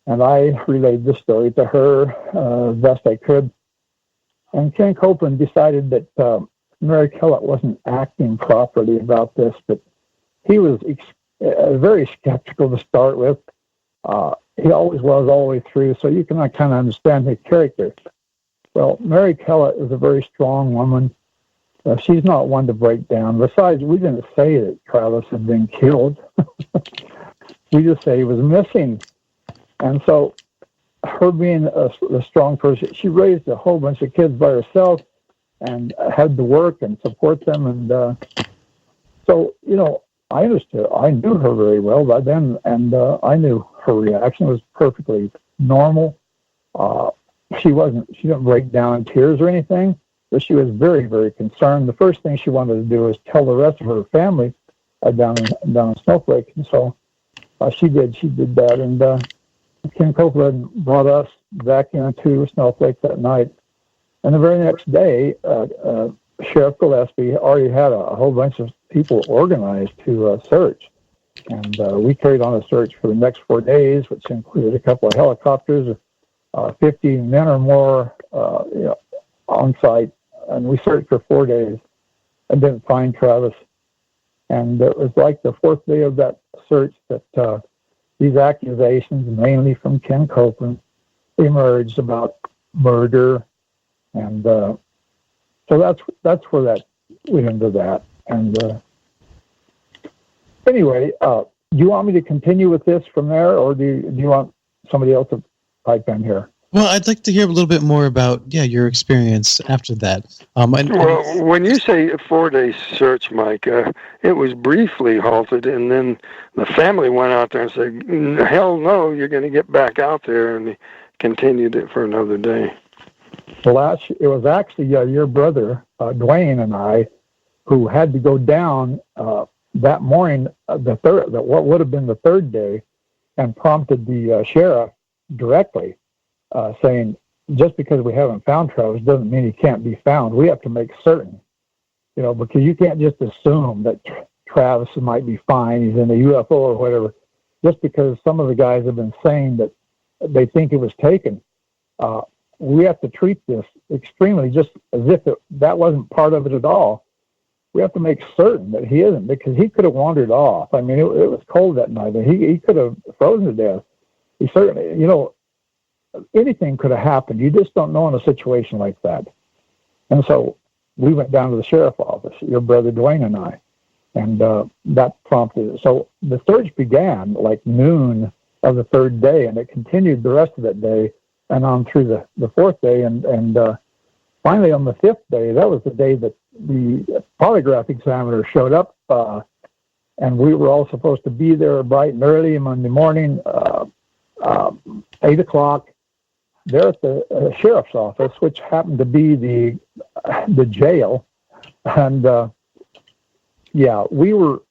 And I relayed the story to her best I could. And Ken Copeland decided that Mary Kellett wasn't acting properly about this, but he was very skeptical to start with. He always was all the way through, so you can kind of understand his character. Well, Mary Kellett is a very strong woman. She's not one to break down. Besides, we didn't say that Travis had been killed. We just say he was missing. And so her being a strong person, she raised a whole bunch of kids by herself and had to work and support them. And so, I understood. I knew her very well by then, and I knew her reaction was perfectly normal. She didn't break down in tears or anything, but she was very, very concerned. The first thing she wanted to do was tell the rest of her family down in Snowflake, and so she did that. And Ken Copeland brought us back into Snowflake that night. And the very next day, Sheriff Gillespie already had a whole bunch of people organized to search. And we carried on a search for the next 4 days, which included a couple of helicopters, 50 men or more on site, and we searched for 4 days and didn't find Travis. And it was like the fourth day of that search that these accusations, mainly from Ken Copeland, emerged about murder, and so that's where that went into that. And anyway, do you want me to continue with this from there, or do you want somebody else to pipe in here? Well, I'd like to hear a little bit more about your experience after that. Well, when you say a 4-day search, Mike, it was briefly halted, and then the family went out there and said, "Hell no, you're going to get back out there," and they continued it for another day. Well, it was actually your brother, Dwayne, and I, who had to go down that morning, what would have been the third day, and prompted the sheriff directly, saying, just because we haven't found Travis doesn't mean he can't be found. We have to make certain, because you can't just assume that Travis might be fine, he's in a UFO or whatever, just because some of the guys have been saying that they think it was taken. We have to treat this extremely just as if that wasn't part of it at all. We have to make certain that he isn't, because he could have wandered off. I mean, it was cold that night, and he could have frozen to death. He certainly, anything could have happened. You just don't know in a situation like that. And so we went down to the sheriff's office, your brother Dwayne and I, and that prompted it. So the search began like noon of the third day, and it continued the rest of that day and on through the fourth day. And finally on the fifth day, that was the day that the polygraph examiner showed up, and we were all supposed to be there bright and early Monday morning, 8 o'clock, there at the sheriff's office, which happened to be the jail. And we were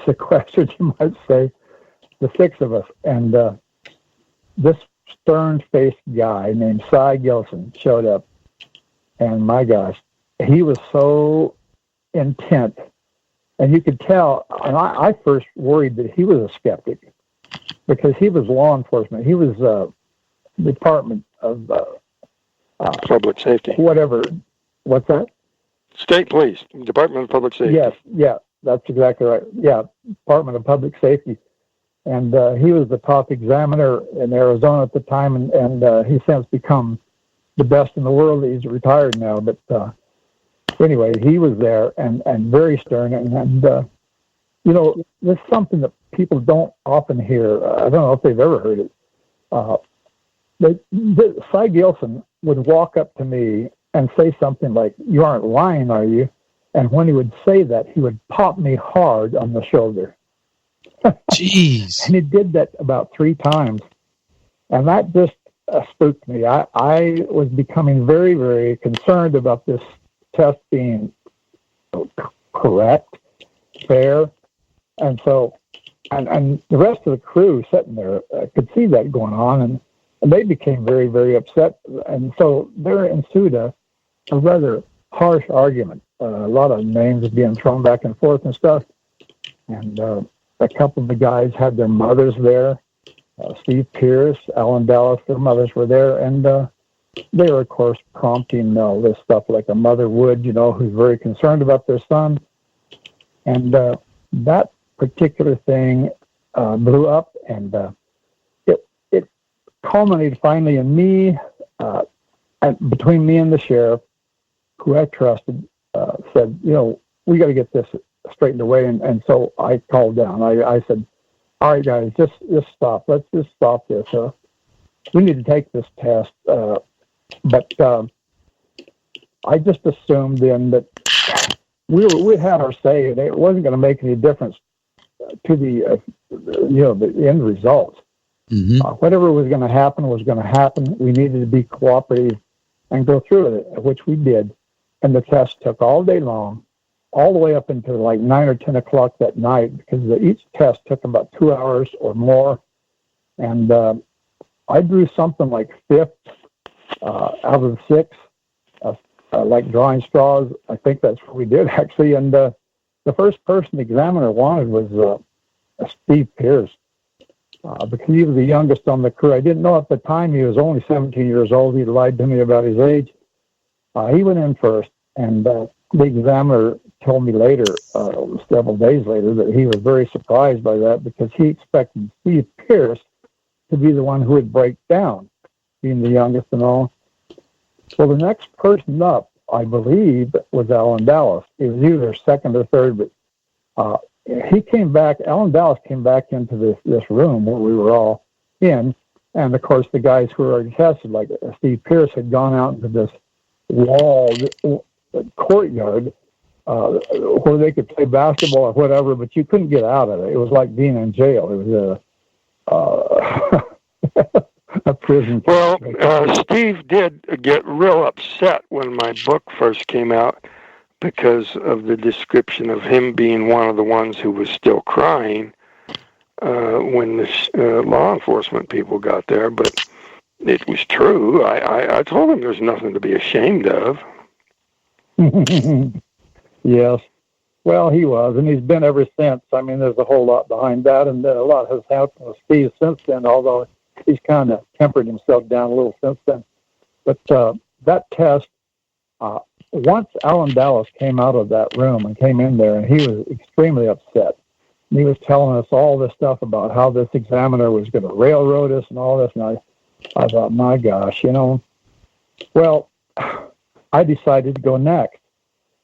sequestered, you might say, the six of us. And this stern-faced guy named Cy Gilson showed up, and my gosh, he was so intent, and you could tell. And I first worried that he was a skeptic, because he was law enforcement. He was Department of Public Safety. Whatever. What's that? State Police, Department of Public Safety. Yes, yeah, that's exactly right. Yeah, Department of Public Safety. And he was the top examiner in Arizona at the time, and he's since become the best in the world. He's retired now, but anyway, he was there and very stern. And this is something that people don't often hear. I don't know if they've ever heard it. Cy Gilson would walk up to me and say something like, "You aren't lying, are you?" And when he would say that, he would pop me hard on the shoulder. Jeez. And he did that about 3 times. And that just spooked me. I was becoming very, very concerned about this test being correct, fair. And so, and the rest of the crew sitting there could see that going on, and they became very, very upset. And so there ensued a rather harsh argument. A lot of names being thrown back and forth and stuff. And a couple of the guys had their mothers there. Steve Pierce, Alan Dallas, their mothers were there. And they were, of course, prompting all this stuff like a mother would, who's very concerned about their son. And that particular thing blew up, and it culminated finally in me, and between me and the sheriff, who I trusted, said, we got to get this straightened away. And so I called down. I said, all right, guys, just stop. Let's just stop this. We need to take this test. But I just assumed then that we had our say, and it wasn't going to make any difference to the end results. Mm-hmm. Whatever was going to happen was going to happen. We needed to be cooperative and go through with it, which we did. And the test took all day long, all the way up until like 9 or 10 o'clock that night, because each test took about 2 hours or more. And I drew something like 5th out of the 6, like drawing straws. I think that's what we did, actually. And the first person the examiner wanted was Steve Pierce. because he was the youngest on the crew. I didn't know at the time he was only 17 years old. He lied to me about his age. He went in first, and the examiner told me later, several days later, that he was very surprised by that because he expected Steve Pierce to be the one who would break down, being the youngest and all. Well, the next person up, I believe, was Alan Dallas. He was either second or third, but he came back. Alan Dallas came back into this room where we were all in, and of course the guys who were already tested, like Steve Pierce, had gone out into this walled courtyard where they could play basketball or whatever, but you couldn't get out of it. It was like being in jail. It was a prison. Well, Steve did get real upset when my book first came out because of the description of him being one of the ones who was still crying when the law enforcement people got there. But it was true. I told him there's nothing to be ashamed of. Yes. Well, he was, and he's been ever since. I mean, there's a whole lot behind that, and a lot has happened with Steve since then, although he's kind of tempered himself down a little since then. But that test, once Alan Dallas came out of that room and came in there, and he was extremely upset. And he was telling us all this stuff about how this examiner was going to railroad us and all this, and I thought, my gosh, well, I decided to go next.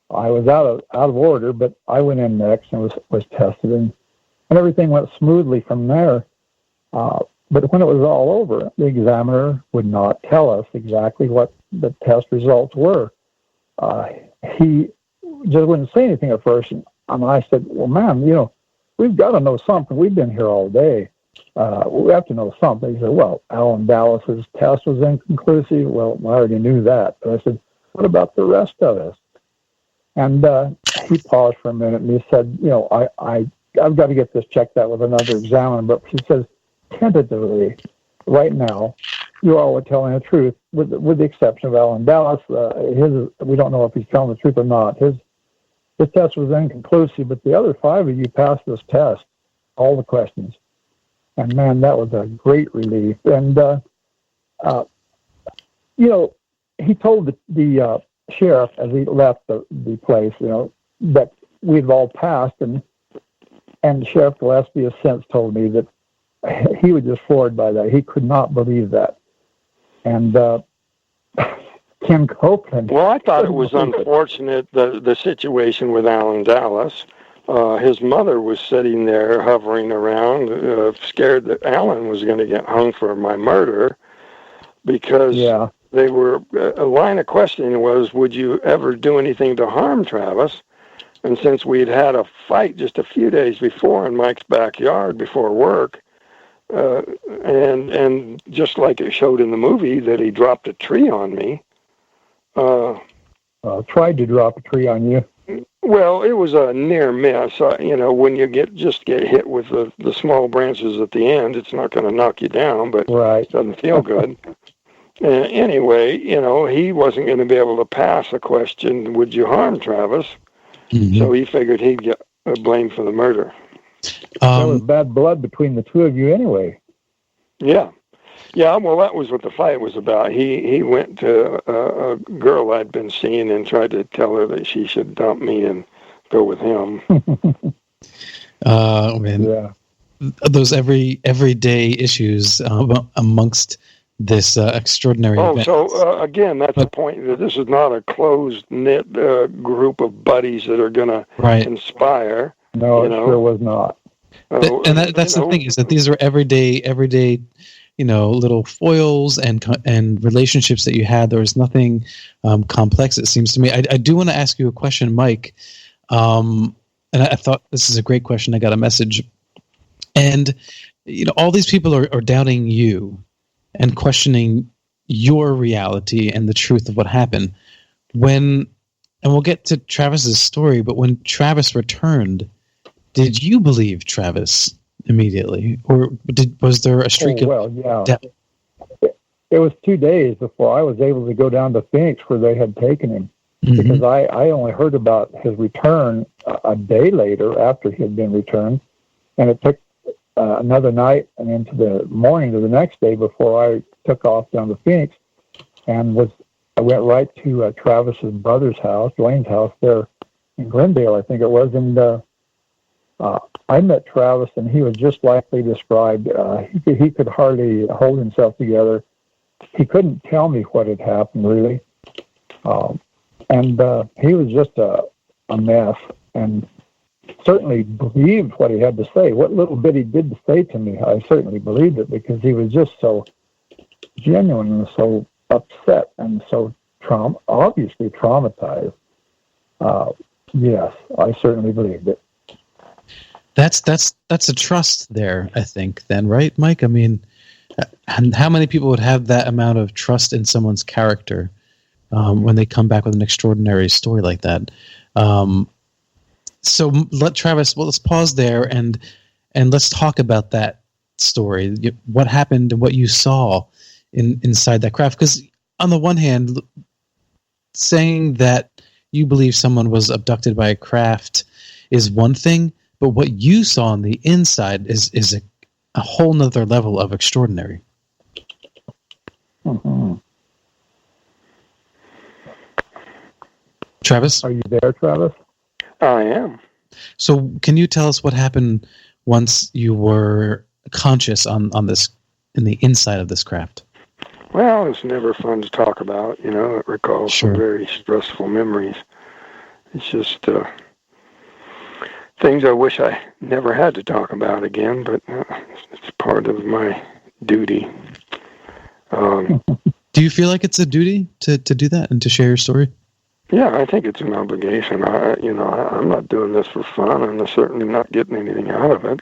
I was out of order, but I went in next and was tested, and everything went smoothly from there. But when it was all over, the examiner would not tell us exactly what the test results were. He just wouldn't say anything at first, and I said, well, ma'am, we've got to know something. We've been here all day. We have to know something. He said, well, Alan Dallas's test was inconclusive. Well, I already knew that. But I said, what about the rest of us? And he paused for a minute, and he said, I've got to get this checked out with another examiner. But he says, tentatively, right now, you all are telling the truth, with the exception of Alan Dallas. We don't know if he's telling the truth or not. His test was inconclusive, but the other 5 of you passed this test, all the questions. And, man, that was a great relief. And, he told the sheriff as he left the place, that we've all passed. And Sheriff Gillespie has since told me that he was just floored by that. He could not believe that. And Ken Copeland. Well, I thought it was unfortunate, the situation with Alan Dallas. His mother was sitting there hovering around, scared that Alan was going to get hung for my murder, because they were, a line of questioning was, would you ever do anything to harm Travis? And since we'd had a fight just a few days before in Mike's backyard before work, and just like it showed in the movie that he dropped a tree on me. Tried to drop a tree on you. Well, it was a near miss. When you get hit with the small branches at the end, it's not going to knock you down, but it doesn't feel good. Anyway, he wasn't going to be able to pass a question, would you harm Travis? Mm-hmm. So he figured he'd get blamed for the murder. There was bad blood between the two of you anyway. Yeah. Yeah, well, that was what the fight was about. He went to a girl I'd been seeing and tried to tell her that she should dump me and go with him. Man. Yeah. Those everyday issues amongst this extraordinary event. So again, that's the point, that this is not a closed-knit group of buddies that are going to inspire. No, it sure was not. And that's the thing, is that these are everyday, little foils and relationships that you had. There was nothing complex, it seems to me. I do want to ask you a question, Mike. And I thought this is a great question. I got a message. And, all these people are doubting you and questioning your reality and the truth of what happened. And we'll get to Travis's story, but when Travis returned, did you believe Travis immediately, or was there a streak of doubt? It was 2 days before I was able to go down to Phoenix where they had taken him, because I only heard about his return a day later after he had been returned, and it took another night and into the morning of the next day before I took off down to Phoenix, and I went right to Travis's brother's house, Dwayne's house there in Glendale, I think it was, and I met Travis, and he was just like they described. He could hardly hold himself together. He couldn't tell me what had happened, really. And he was just a mess, and certainly believed what he had to say. What little bit he did say to me, I certainly believed it, because he was just so genuine and so upset and so obviously traumatized. Yes, I certainly believed it. That's a trust there, I think, then, right, Mike? I mean, and how many people would have that amount of trust in someone's character when they come back with an extraordinary story like that? So Travis, let's pause there and let's talk about that story. What happened and what you saw inside that craft? Because on the one hand, saying that you believe someone was abducted by a craft is one thing, but what you saw on the inside is a whole nother level of extraordinary. Mm-hmm. Travis? Are you there, Travis? I am. So can you tell us what happened once you were conscious on this, in the inside of this craft? Well, it's never fun to talk about. You know, it recalls Sure. some very stressful memories. It's just things I wish I never had to talk about again, but it's part of my duty. Do you feel like it's a duty to do that and to share your story? Yeah, I think it's an obligation. I'm not doing this for fun, and I'm certainly not getting anything out of it.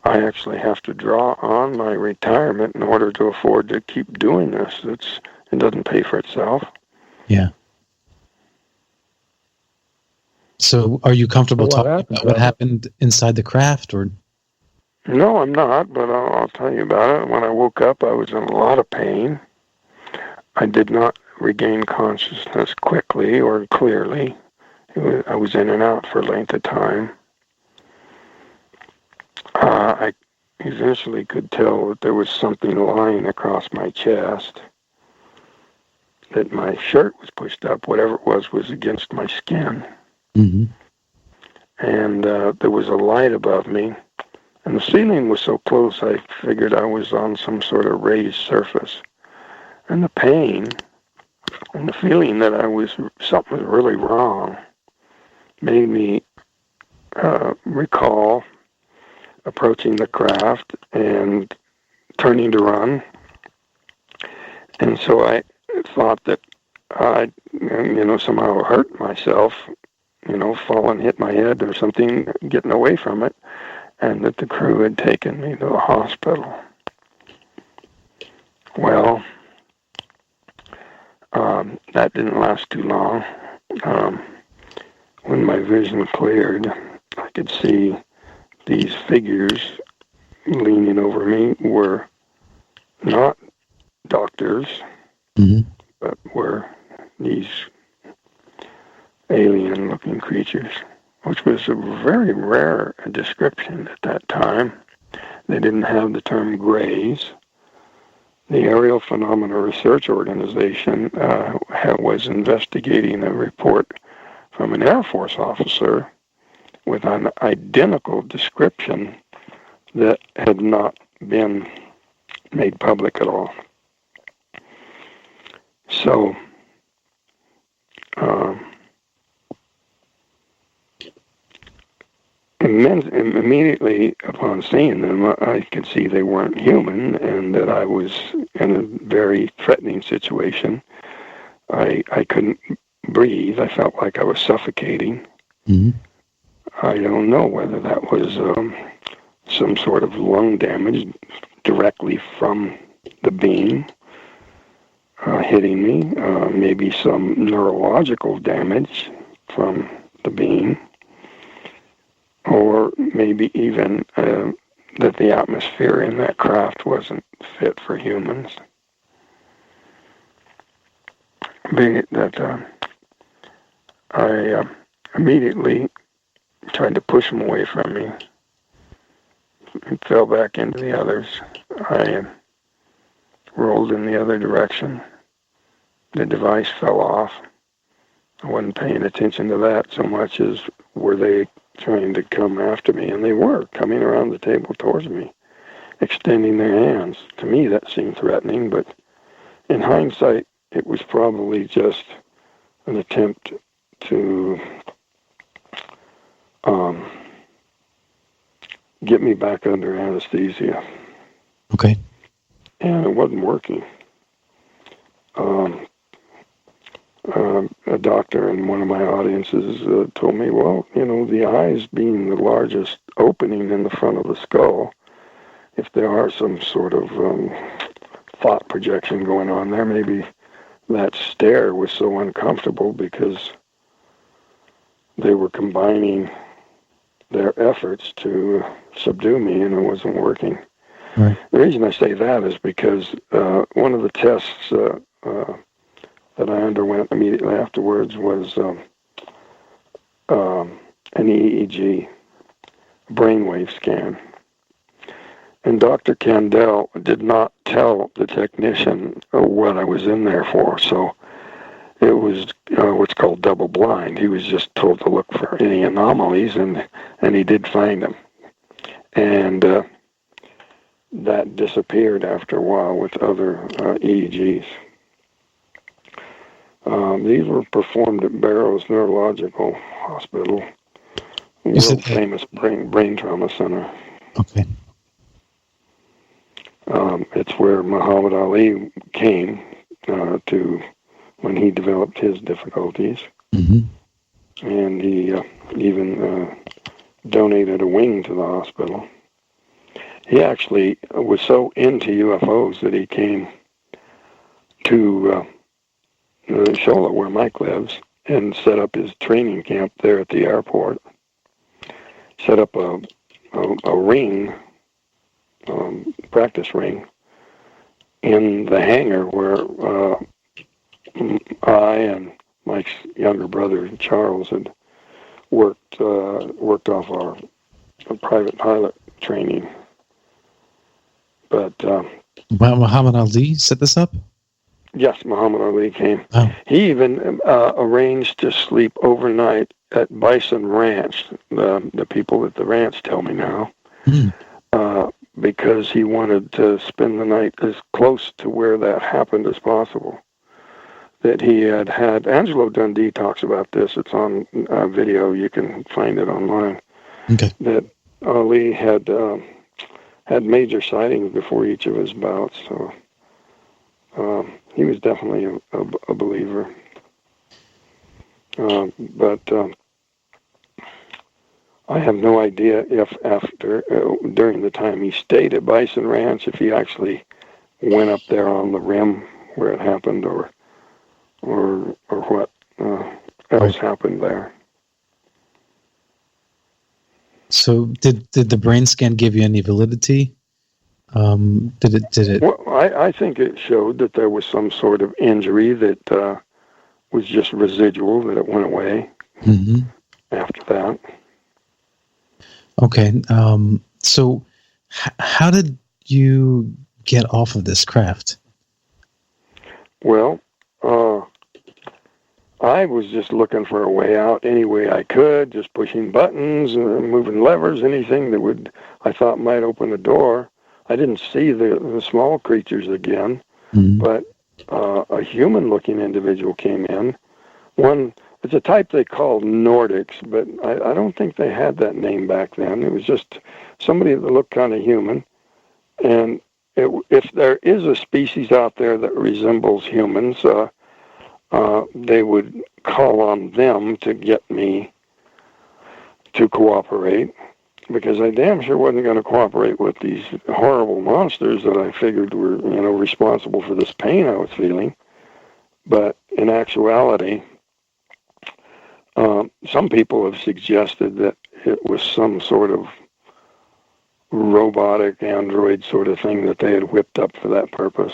I actually have to draw on my retirement in order to afford to keep doing this. It doesn't pay for itself. Yeah. So are you comfortable talking about what happened inside the craft? Or No, I'm not, but I'll tell you about it. When I woke up, I was in a lot of pain. I did not regain consciousness quickly or clearly. I was in and out for a length of time. I eventually could tell that there was something lying across my chest, that my shirt was pushed up, whatever it was against my skin. Mm-hmm. And there was a light above me, and the ceiling was so close I figured I was on some sort of raised surface. And the pain and the feeling that something was really wrong made me recall approaching the craft and turning to run. And so I thought that I'd, somehow hurt myself, fall and hit my head or something, getting away from it, and that the crew had taken me to the hospital. Well, that didn't last too long. When my vision cleared, I could see these figures leaning over me were not doctors, but were these alien-looking creatures, which was a very rare description at that time. They didn't have the term grays. The Aerial Phenomena Research Organization was investigating a report from an Air Force officer with an identical description that had not been made public at all. So, immediately upon seeing them, I could see they weren't human and that I was in a very threatening situation. I couldn't breathe. I felt like I was suffocating. Mm-hmm. I don't know whether that was some sort of lung damage directly from the beam hitting me, maybe some neurological damage from the beam, or maybe even that the atmosphere in that craft wasn't fit for humans. I immediately tried to push them away from me, fell back into the others. I rolled in the other direction. The device fell off. I wasn't paying attention to that so much as were they trying to come after me, and they were coming around the table towards me, extending their hands. To me, that seemed threatening, but in hindsight, it was probably just an attempt to get me back under anesthesia. Okay. And it wasn't working. A doctor in one of my audiences told me, well, the eyes being the largest opening in the front of the skull, if there are some sort of thought projection going on there, maybe that stare was so uncomfortable because they were combining their efforts to subdue me, and it wasn't working. Right. The reason I say that is because one of the tests that I underwent immediately afterwards was an EEG, brainwave scan. And Dr. Kandel did not tell the technician what I was in there for, so it was what's called double blind. He was just told to look for any anomalies, and he did find them. And that disappeared after a while with other EEGs. These were performed at Barrows Neurological Hospital, world famous brain trauma center. Okay. It's where Muhammad Ali came to when he developed his difficulties. Mm-hmm. And he even donated a wing to the hospital. He actually was so into UFOs that he came to Charlotte, where Mike lives, and set up his training camp there at the airport. Set up a ring, practice ring, in the hangar where I and Mike's younger brother Charles had worked off our private pilot training. But Muhammad Ali set this up? Yes, Muhammad Ali came. Oh. He even arranged to sleep overnight at Bison Ranch. The people at the ranch tell me now, because he wanted to spend the night as close to where that happened as possible. That he had Angelo Dundee talks about this. It's on video. You can find it online. Okay. That Ali had major sightings before each of his bouts. So he was definitely a believer. But I have no idea if during the time he stayed at Bison Ranch, if he actually went up there on the rim where it happened, or what else happened there. So did the brain scan give you any validity? Did it? Well, I think it showed that there was some sort of injury that was just residual, that it went away after that. Okay. So how did you get off of this craft? Well, I was just looking for a way out any way I could, just pushing buttons and moving levers, anything that I thought might open the door. I didn't see the small creatures again, but a human-looking individual came in. It's a type they called Nordics, but I don't think they had that name back then. It was just somebody that looked kind of human. And if there is a species out there that resembles humans, they would call on them to get me to cooperate, because I damn sure wasn't going to cooperate with these horrible monsters that I figured were, responsible for this pain I was feeling. But in actuality, some people have suggested that it was some sort of robotic android sort of thing that they had whipped up for that purpose.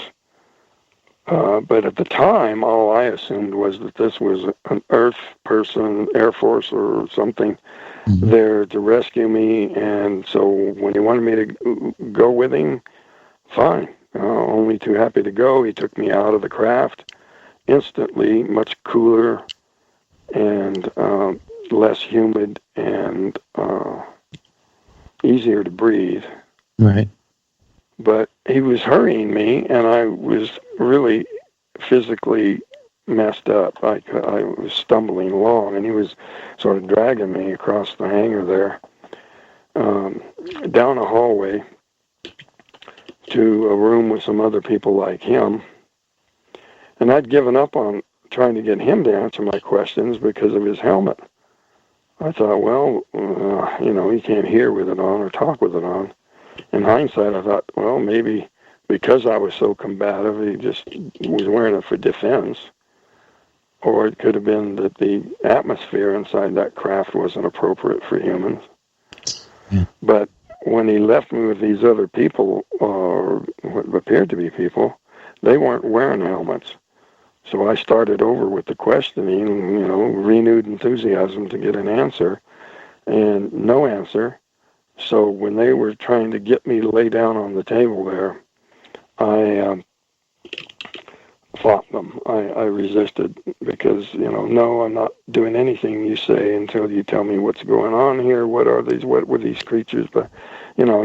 But at the time, all I assumed was that this was an Earth person, Air Force or something, there to rescue me. And so when he wanted me to go with him, fine. Only too happy to go. He took me out of the craft instantly, much cooler and less humid and easier to breathe. Right. But he was hurrying me, and I was really physically messed up. I was stumbling along, and he was sort of dragging me across the hangar there, down a hallway to a room with some other people like him. And I'd given up on trying to get him to answer my questions because of his helmet. I thought, well, he can't hear with it on or talk with it on. In hindsight, I thought, well, maybe because I was so combative, he just was wearing it for defense. Or it could have been that the atmosphere inside that craft wasn't appropriate for humans. Yeah. But when he left me with these other people, or what appeared to be people, they weren't wearing helmets. So I started over with the questioning, renewed enthusiasm to get an answer, and no answer. So when they were trying to get me to lay down on the table there, I fought them. I resisted because, no, I'm not doing anything you say until you tell me what's going on here. What are these? What were these creatures? But,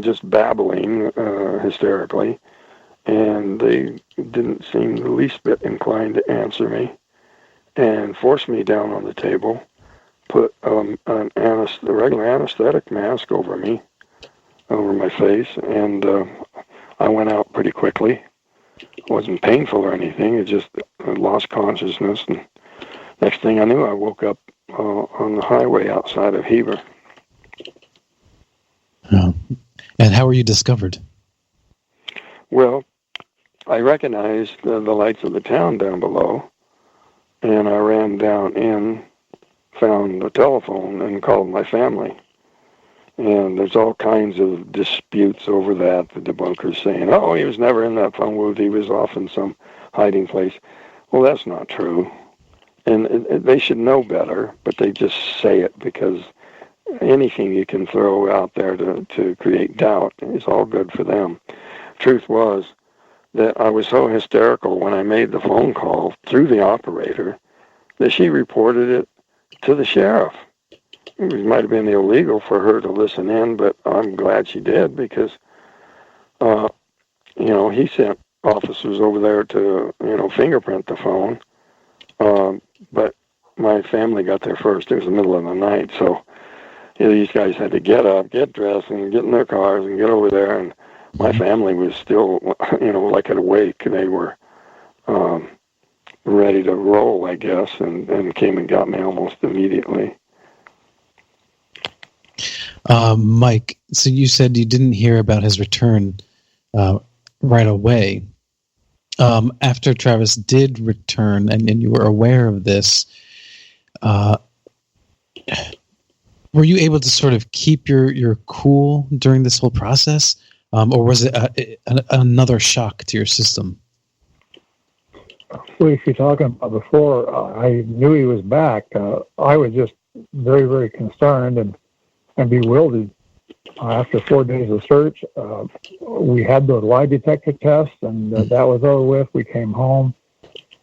just babbling hysterically. And they didn't seem the least bit inclined to answer me and forced me down on the table, put a regular anesthetic mask over my face, and I went out pretty quickly. It wasn't painful or anything. It just lost consciousness, and next thing I knew, I woke up on the highway outside of Heber. Oh. And how were you discovered? Well, I recognized the lights of the town down below, and I ran down in, found a telephone, and called my family. And there's all kinds of disputes over that. The debunkers saying, oh, he was never in that phone booth. He was off in some hiding place. Well, that's not true. And they should know better, but they just say it because anything you can throw out there to create doubt is all good for them. Truth was that I was so hysterical when I made the phone call through the operator that she reported it to the sheriff. It might have been illegal for her to listen in, but I'm glad she did because, he sent officers over there to, fingerprint the phone. But my family got there first. It was the middle of the night, so these guys had to get up, get dressed, and get in their cars and get over there. And my family was still, like at a wake. They were ready to roll, I guess, and came and got me almost immediately. Mike, so you said you didn't hear about his return right away. After Travis did return and you were aware of this, were you able to sort of keep your cool during this whole process? Or was it another shock to your system? Well, if you're talking about before, I knew he was back. I was just very, very concerned and bewildered. After 4 days of search, we had the lie detector test, and that was over with. We came home,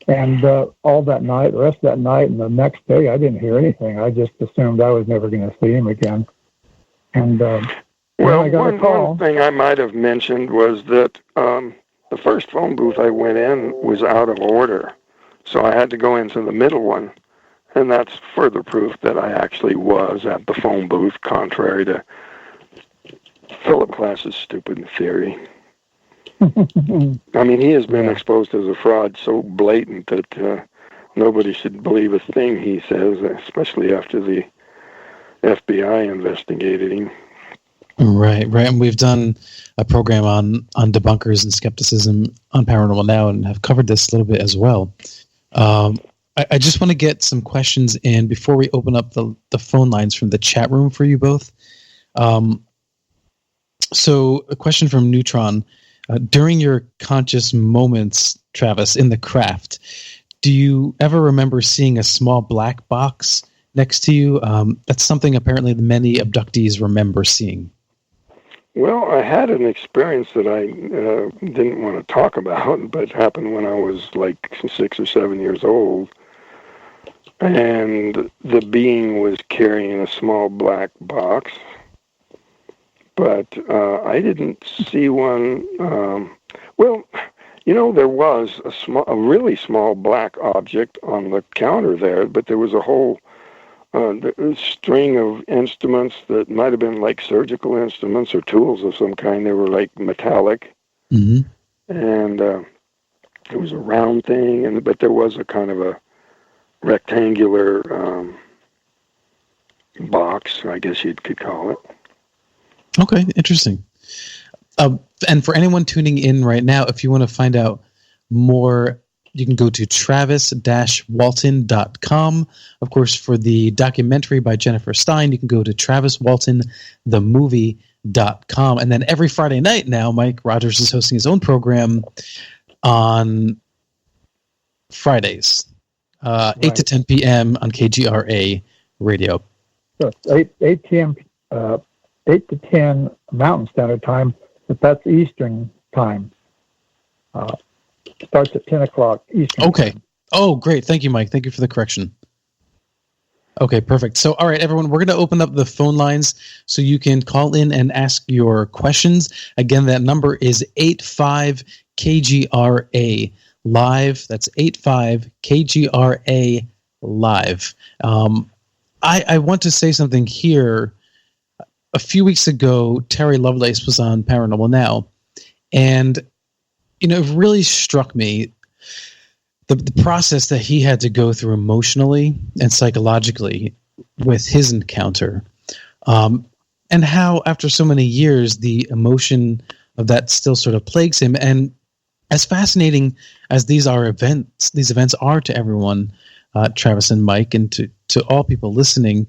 and all that night, the rest of that night, and the next day, I didn't hear anything. I just assumed I was never going to see him again. And one thing I might have mentioned was that the first phone booth I went in was out of order, so I had to go into the middle one. And that's further proof that I actually was at the phone booth, contrary to Philip Glass's stupid theory. I mean, he has been exposed as a fraud so blatant that nobody should believe a thing he says, especially after the FBI investigated him. Right. And we've done a program on debunkers and skepticism on Paranormal Now and have covered this a little bit as well. I just want to get some questions in before we open up the phone lines from the chat room for you both. So a question from Neutron. During your conscious moments, Travis, in the craft, do you ever remember seeing a small black box next to you. That's something apparently many abductees remember seeing. Well, I had an experience that I didn't want to talk about, but happened when I was like 6 or 7 years old. And the being was carrying a small black box, but I didn't see one. Well, there was a really small black object on the counter there, but there was a whole string of instruments that might have been like surgical instruments or tools of some kind. They were like metallic, and it was a round thing, but there was a kind of a rectangular box, I guess you could call it. Okay, interesting. And for anyone tuning in right now, if you want to find out more, you can go to travis-walton.com. Of course, for the documentary by Jennifer Stein, you can go to traviswaltonthemovie.com. And then every Friday night now, Mike Rogers is hosting his own program on Fridays, 8 to 10 p.m. on KGRA radio. So it's 8 p.m., 8 to 10 Mountain Standard Time, but that's Eastern Time. Starts at 10 o'clock Eastern. Okay. Time. Oh, great. Thank you, Mike. Thank you for the correction. Okay, perfect. So, all right, everyone, we're going to open up the phone lines so you can call in and ask your questions. Again, that number is 85-KGRA live. That's 85-KGRA live. I want to say something here. A few weeks ago, Terry Lovelace was on Paranormal Now, and it really struck me the process that he had to go through emotionally and psychologically with his encounter, and how after so many years the emotion of that still sort of plagues him. And as fascinating as these events are to everyone, Travis and Mike, and to all people listening,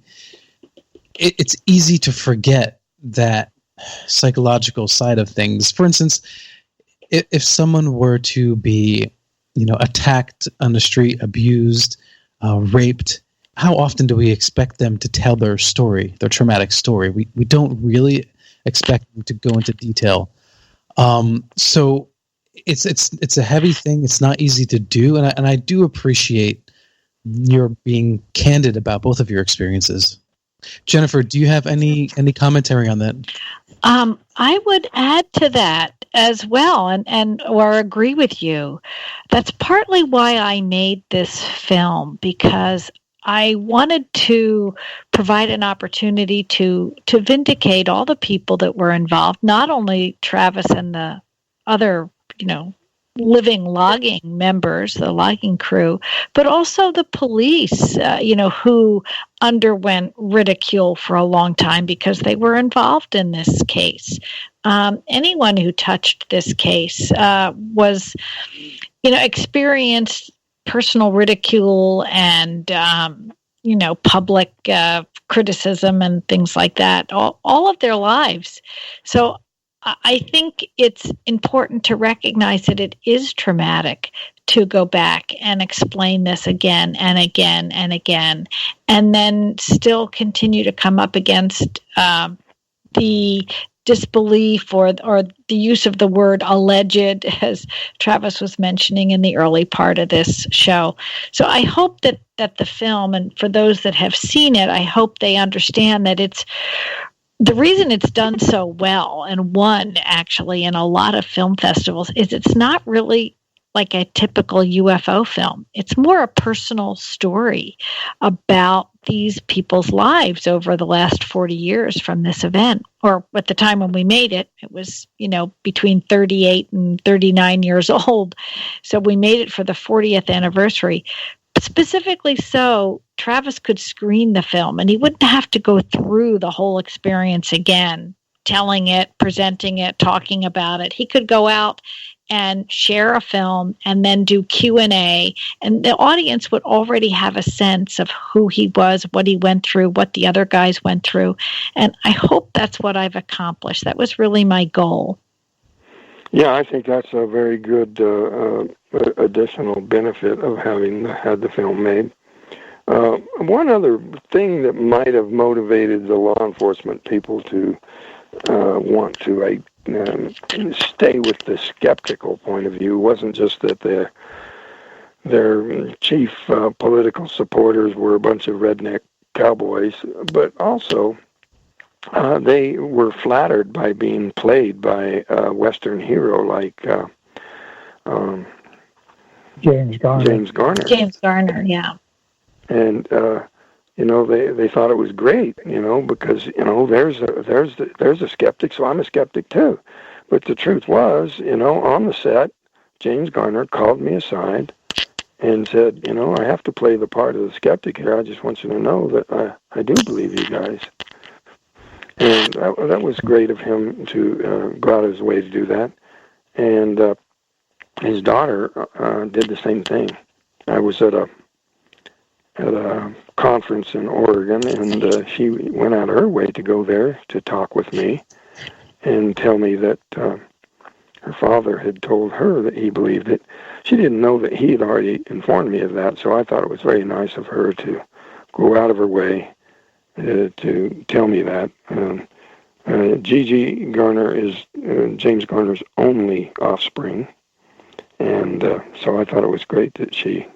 it's easy to forget that psychological side of things. For instance, if someone were to be, attacked on the street, abused, raped, how often do we expect them to tell their story, their traumatic story? We don't really expect them to go into detail. So it's a heavy thing. It's not easy to do, and I do appreciate your being candid about both of your experiences. Jennifer, do you have any commentary on that? I would add to that as well, or agree with you. That's partly why I made this film, because I wanted to provide an opportunity to vindicate all the people that were involved, not only Travis and the other, living logging members, the logging crew, but also the police, who underwent ridicule for a long time because they were involved in this case. Anyone who touched this case was, experienced personal ridicule and, public criticism and things like that all of their lives. So I think it's important to recognize that it is traumatic to go back and explain this again and again and again, and then still continue to come up against the disbelief or the use of the word alleged, as Travis was mentioning in the early part of this show. So I hope that the film, and for those that have seen it, I hope they understand that it's the reason it's done so well and won actually in a lot of film festivals is it's not really like a typical UFO film. It's more a personal story about these people's lives over the last 40 years from this event. Or at the time when we made it, it was, between 38 and 39 years old. So we made it for the 40th anniversary. Specifically so, Travis could screen the film and he wouldn't have to go through the whole experience again, telling it, presenting it, talking about it. He could go out and share a film and then do Q&A, and the audience would already have a sense of who he was, what he went through, what the other guys went through. And I hope that's what I've accomplished. That was really my goal. Yeah, I think that's a very good additional benefit of having had the film made. one other thing that might have motivated the law enforcement people to want to stay with the skeptical point of view wasn't just that their chief political supporters were a bunch of redneck cowboys, but also they were flattered by being played by a Western hero like James Garner. James Garner, yeah. And they thought it was great, because there's a skeptic, so I'm a skeptic too. But the truth was, on the set, James Garner called me aside and said, I have to play the part of the skeptic here. I just want you to know that I do believe you guys. And that was great of him to go out of his way to do that. And his daughter did the same thing. I was at a conference in Oregon, and she went out of her way to go there to talk with me and tell me that her father had told her that he believed it. She didn't know that he had already informed me of that, so I thought it was very nice of her to go out of her way to tell me that. Gigi Garner is James Garner's only offspring, and so I thought it was great that she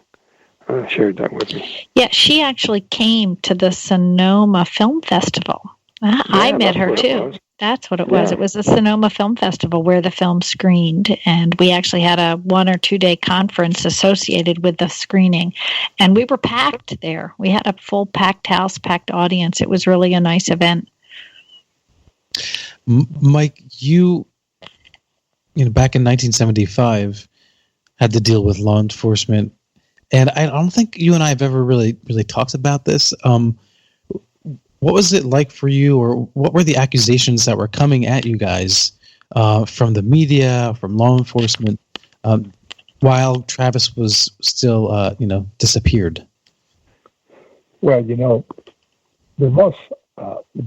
shared that with me. Yeah, she actually came to the Sonoma Film Festival. I met her too. That's what it was. Yeah. It was the Sonoma Film Festival where the film screened, and we actually had a 1 or 2 day conference associated with the screening, and we were packed there. We had a full packed house, packed audience. It was really a nice event. Mike, you back in 1975 had to deal with law enforcement, and I don't think you and I have ever really talked about this. What was it like for you, or what were the accusations that were coming at you guys from the media, from law enforcement, while Travis was still, disappeared? Well, the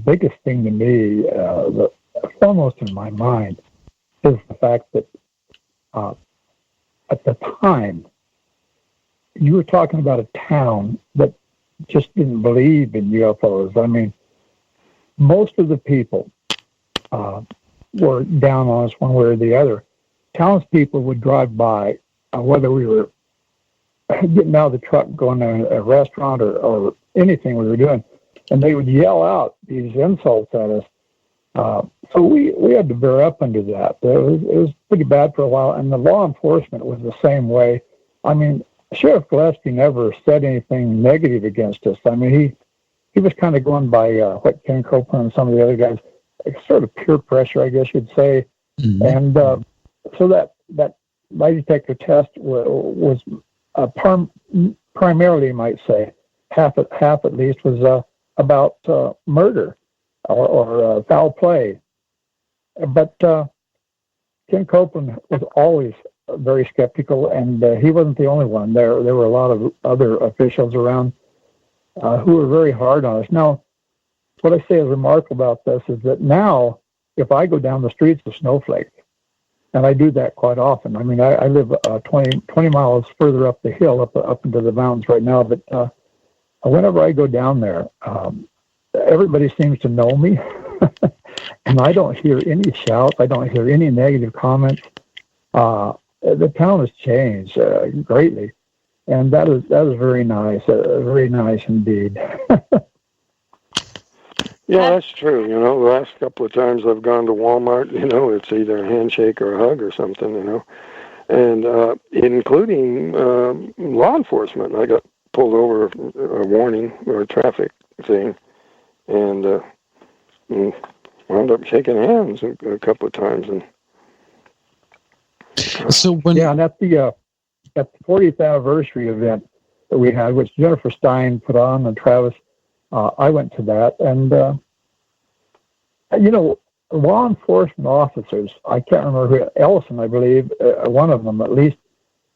biggest thing to me, the foremost in my mind, is the fact that at the time, you were talking about a town that just didn't believe in UFOs. I mean, most of the people were down on us one way or the other. Townspeople would drive by, whether we were getting out of the truck, going to a restaurant or anything we were doing, and they would yell out these insults at us. So we had to bear up under that. It was pretty bad for a while, and the law enforcement was the same way. I mean, Sheriff Gillespie never said anything negative against us. I mean, he was kind of going by what Ken Copeland and some of the other guys, sort of peer pressure, I guess you'd say. Mm-hmm. And so that lie detector test was primarily, you might say, half at least, was about murder or foul play. But Ken Copeland was always very skeptical, and he wasn't the only one. There were a lot of other officials around who were very hard on us. Now, what I say is remarkable about this is that now, if I go down the streets of Snowflake, and I do that quite often. I mean, I live 20 miles further up the hill, up into the mountains right now, but whenever I go down there, everybody seems to know me, and I don't hear any shouts. I don't hear any negative comments. The town has changed greatly, and that is very nice indeed. Yeah, that's true. The last couple of times I've gone to Walmart, it's either a handshake or a hug or something, and including law enforcement. I got pulled over a warning or a traffic thing, and wound up shaking hands a couple of times. And and at the 40th anniversary event that we had, which Jennifer Stein put on, and Travis, I went to that, and law enforcement officers, I can't remember who, Ellison, I believe, one of them at least,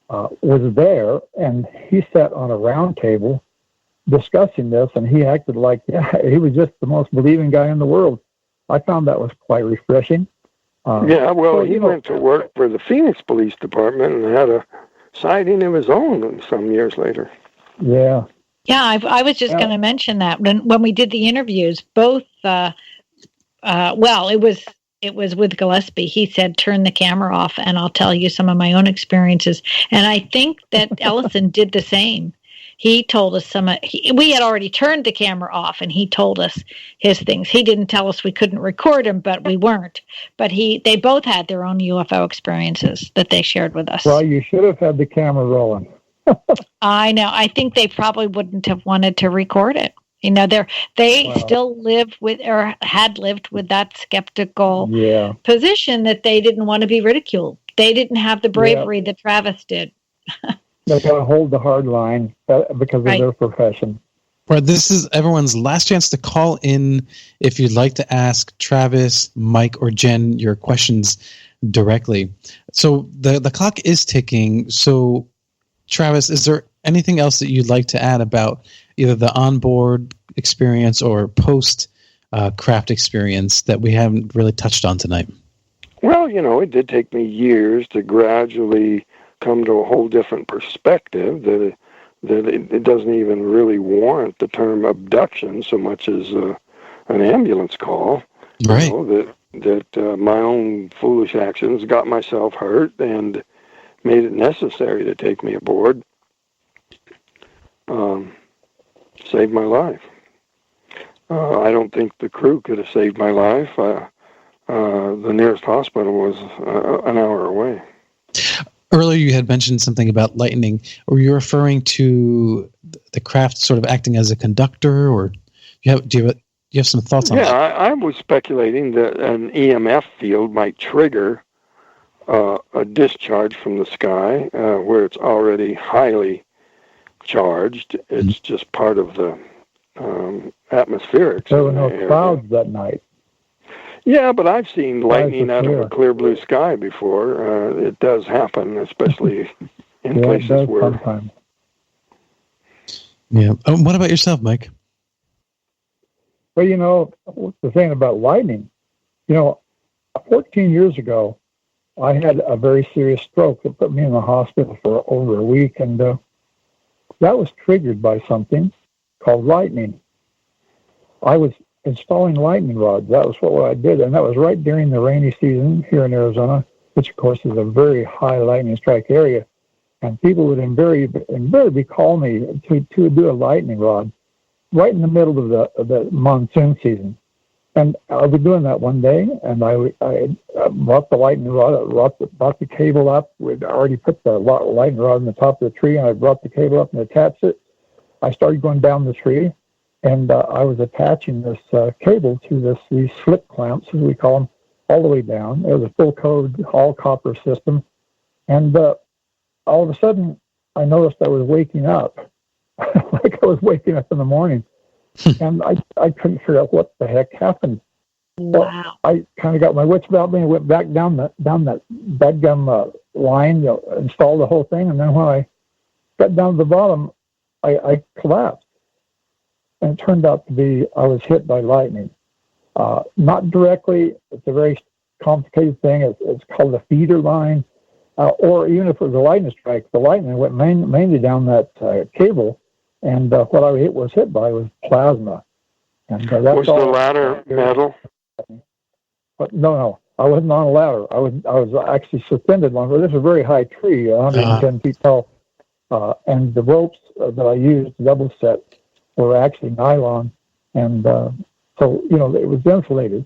was there, and he sat on a round table discussing this, and he acted like he was just the most believing guy in the world. I found that was quite refreshing. He went to work for the Phoenix Police Department and had a sighting of his own some years later. Yeah, Yeah, I was just going to mention that when we did the interviews, both. Well, it was with Gillespie. He said, "Turn the camera off, and I'll tell you some of my own experiences." And I think that Ellison did the same. He told us we had already turned the camera off, and he told us his things. He didn't tell us we couldn't record him, but we weren't. But they both had their own UFO experiences that they shared with us. Well, you should have had the camera rolling. I know. I think they probably wouldn't have wanted to record it. You know, they still live with, or had lived with, that skeptical position that they didn't want to be ridiculed. They didn't have the bravery that Travis did. They got to hold the hard line because of their profession. Right, this is everyone's last chance to call in if you'd like to ask Travis, Mike, or Jen your questions directly. So the clock is ticking. So, Travis, is there anything else that you'd like to add about either the onboard experience or post craft experience that we haven't really touched on tonight? Well, it did take me years to gradually come to a whole different perspective that it doesn't even really warrant the term abduction so much as an ambulance call. Right. That my own foolish actions got myself hurt and made it necessary to take me aboard. Saved my life. I don't think the crew could have saved my life. The nearest hospital was an hour away. Earlier you had mentioned something about lightning. Were you referring to the craft sort of acting as a conductor, or do you have some thoughts on that? Yeah, I was speculating that an EMF field might trigger a discharge from the sky where it's already highly charged. It's just part of the atmospherics. There were no clouds that night. Yeah, but I've seen lightning out of a clear blue sky before. It does happen, especially in places where... Sometimes. Yeah. What about yourself, Mike? Well, the thing about lightning, 14 years ago, I had a very serious stroke that put me in the hospital for over a week, and that was triggered by something called lightning. I was installing lightning rods. That was what I did, and that was right during the rainy season here in Arizona, which, of course, is a very high lightning strike area. And people would invariably call me to do a lightning rod right in the middle of the monsoon season. And I was doing that one day, and I brought the lightning rod, brought the cable up. We'd already put the lightning rod on the top of the tree, and I brought the cable up and attached it. I started going down the tree, and I was attaching this cable to these slip clamps, as we call them, all the way down. It was a full code, all copper system. And all of a sudden, I noticed I was waking up, like I was waking up in the morning. And I couldn't figure out what the heck happened. Wow. So I kind of got my wits about me and went back down that bedgum line, installed the whole thing. And then when I got down to the bottom, I collapsed. And it turned out to be I was hit by lightning. Not directly. It's a very complicated thing. It's called a feeder line. Or even if it was a lightning strike, the lightning went mainly down that cable. And what I was hit by was plasma. And that's was the ladder metal? But no, I wasn't on a ladder. I was actually suspended on. This is a very high tree, 110 feet tall, and the ropes that I used, double set, were actually nylon, and so it was insulated.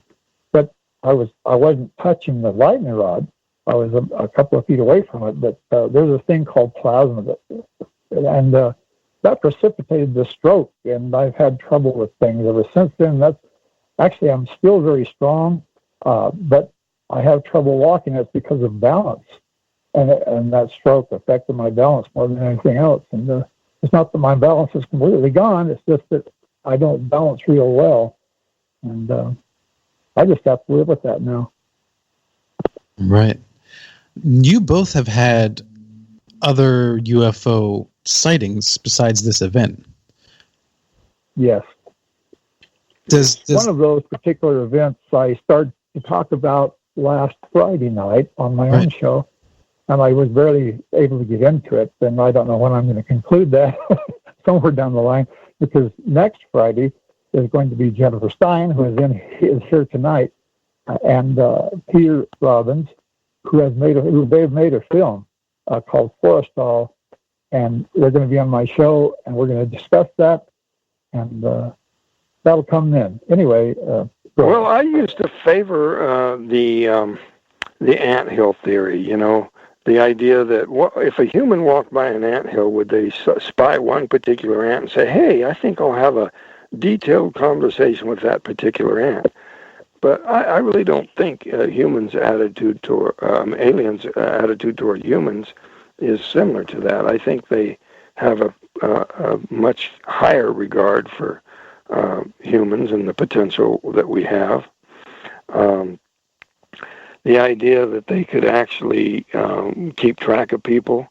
But I wasn't touching the lightning rod. I was a couple of feet away from it. But there's a thing called plasma that precipitated the stroke, and I've had trouble with things ever since then. I'm still very strong, but I have trouble walking. It's because of balance, and that stroke affected my balance more than anything else. And it's not that my balance is completely gone. It's just that I don't balance real well, and I just have to live with that now. Right. You both have had other UFO sightings besides this event. Yes. One of those particular events I started to talk about last Friday night on my own show, and I was barely able to get into it, and I don't know when I'm going to conclude that. somewhere down the line, because next Friday is going to be Jennifer Stein, who is here tonight, and Peter Robbins, they've made a film called Forrestal, and they're going to be on my show, and we're going to discuss that, and that'll come then. Anyway. Well, I used to favor the Anthill Theory, you know, the idea that if a human walked by an anthill, would they spy one particular ant and say, hey, I think I'll have a detailed conversation with that particular ant? But I really don't think aliens' attitude toward humans is similar to that. I think they have a much higher regard for humans and the potential that we have. The idea that they could actually keep track of people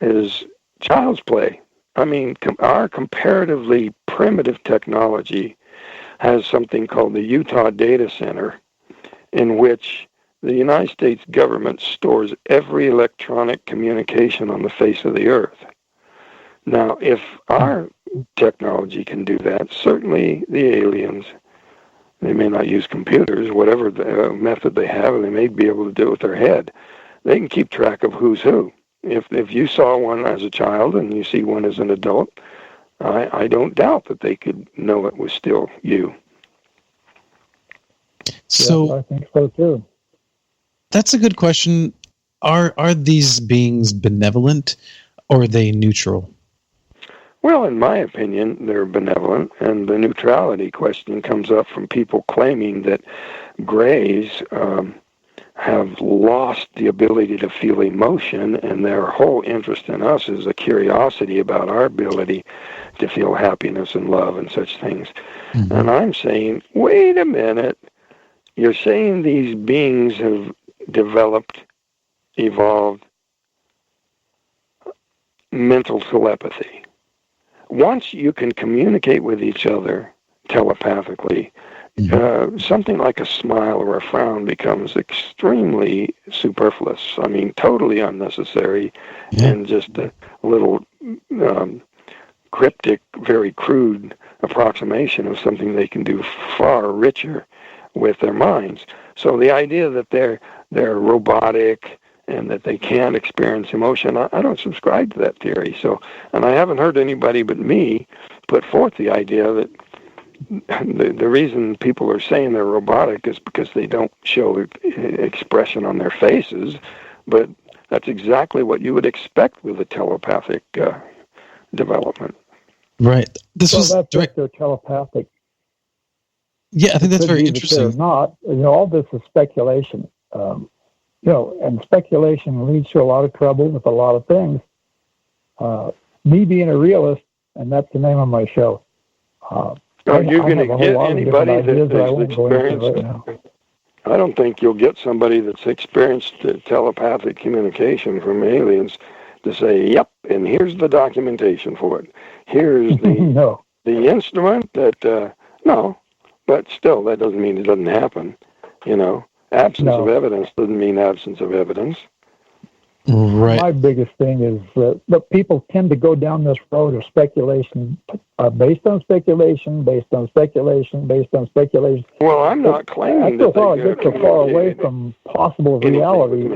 is child's play. I mean, our comparatively primitive technology has something called the Utah Data Center, in which the United States government stores every electronic communication on the face of the earth. Now, if our technology can do that, certainly the aliens, they may not use computers, whatever the method they have, they may be able to do it with their head. They can keep track of who's who. If you saw one as a child and you see one as an adult, I don't doubt that they could know it was still you. So yes, I think so too. That's a good question. Are these beings benevolent, or are they neutral? Well, in my opinion, they're benevolent, and the neutrality question comes up from people claiming that grays have lost the ability to feel emotion, and their whole interest in us is a curiosity about our ability to feel happiness and love and such things. Mm-hmm. And I'm saying, wait a minute, you're saying these beings have evolved mental telepathy. Once you can communicate with each other telepathically, something like a smile or a frown becomes extremely superfluous. I mean, totally unnecessary, and just a little cryptic, very crude approximation of something they can do far richer with their minds. So the idea that they're robotic and that they can't experience emotion, I don't subscribe to that theory. So, and I haven't heard anybody but me put forth the idea that the reason people are saying they're robotic is because they don't show expression on their faces, but that's exactly what you would expect with a telepathic development. Right. This was that's direct. They're telepathic. Yeah, I think that's very interesting. They're not. All this is speculation. And speculation leads to a lot of trouble with a lot of things. Me being a realist, and that's the name of my show. Are you going to get anybody that's experienced? I don't think you'll get somebody that's experienced telepathic communication from aliens to say, yep, and here's the documentation for it. Here's the the instrument that, no, but still, that doesn't mean it doesn't happen, Absence of evidence doesn't mean absence of evidence. Right. My biggest thing is that people tend to go down this road of speculation, based on speculation, based on speculation, based on speculation. Well, I'm not claiming that they get so far away from possible reality.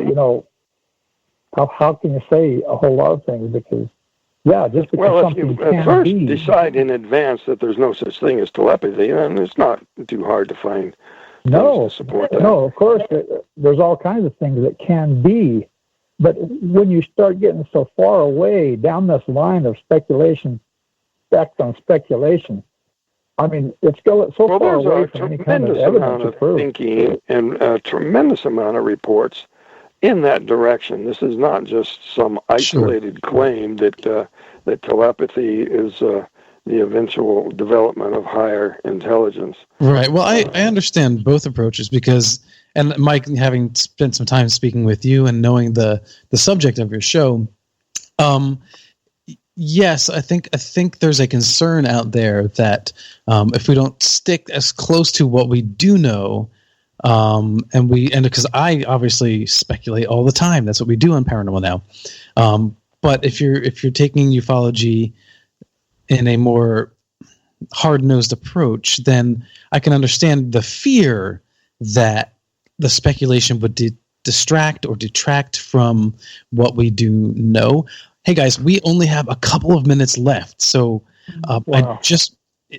How can you say a whole lot of things? Because, just because something can at first be. Decide in advance that there's no such thing as telepathy, and it's not too hard to find. No, support that. No, of course, there's all kinds of things that can be. But when you start getting so far away down this line of speculation, back on speculation, I mean, it's so far away from any kind of evidence to prove. Thinking and a tremendous amount of reports in that direction. This is not just some isolated claim that telepathy is the eventual development of higher intelligence. Right. Well, I understand both approaches because, and Mike, having spent some time speaking with you and knowing the subject of your show, yes, I think there's a concern out there that if we don't stick as close to what we do know, and because I obviously speculate all the time, that's what we do on Paranormal now. But if you're taking ufology in a more hard-nosed approach, then I can understand the fear that the speculation would distract or detract from what we do know. Hey guys, we only have a couple of minutes left, so Wow.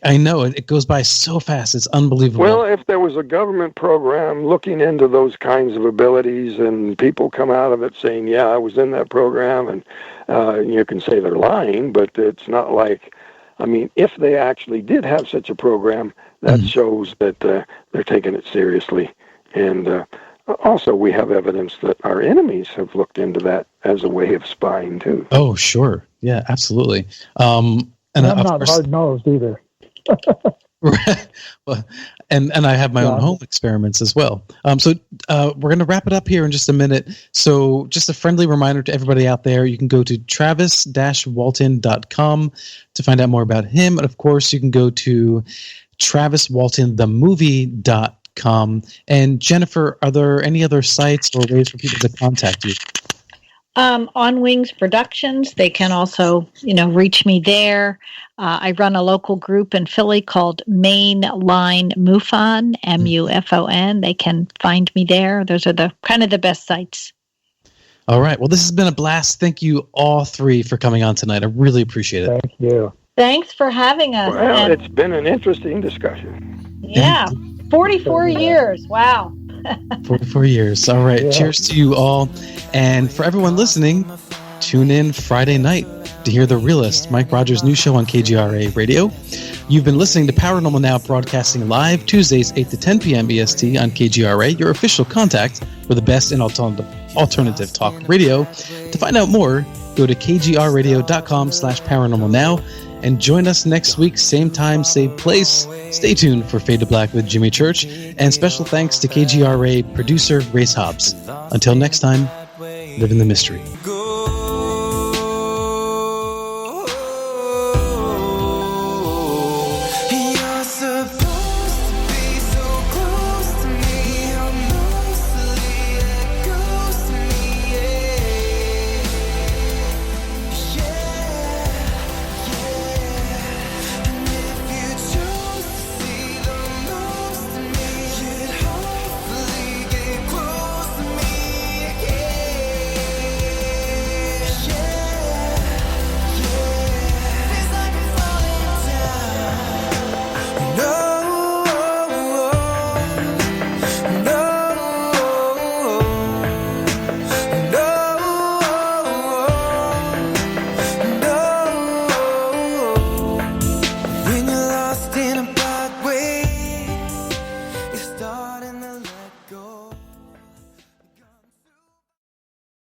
I know it goes by so fast. It's unbelievable. Well, if there was a government program looking into those kinds of abilities and people come out of it saying, yeah, I was in that program, and you can say they're lying, but it's not like, I mean, if they actually did have such a program, that shows that they're taking it seriously. And also we have evidence that our enemies have looked into that as a way of spying, too. Oh, sure. Yeah, absolutely. And I'm of not course, hard-nosed either. well, and I have my own home experiments as well. So we're going to wrap it up here in just a minute. So just a friendly reminder to everybody out there, you can go to travis-walton.com to find out more about him. And of course, you can go to traviswaltonthemovie.com. And Jennifer, are there any other sites or ways for people to contact you? On Wings Productions, they can also, reach me there. I run a local group in Philly called Mainline MUFON, MUFON. They can find me there. Those are the kind of the best sites. All right. Well, this has been a blast. Thank you all three for coming on tonight. I really appreciate it. Thank you. Thanks for having us. Well, it's been an interesting discussion. Yeah, 44 years. Wow. 44 years. All right. Yeah. Cheers to you all. And for everyone listening, tune in Friday night to hear The Realist, Mike Rogers' new show on KGRA Radio. You've been listening to Paranormal Now, broadcasting live Tuesdays 8 to 10 p.m. EST on KGRA, your official contact for the best in alternative talk radio. To find out more, go to kgrradio.com/paranormalnow and join us next week, same time, same place. Stay tuned for Fade to Black with Jimmy Church, and special thanks to KGRA producer Grace Hobbs. Until next time, live in the mystery.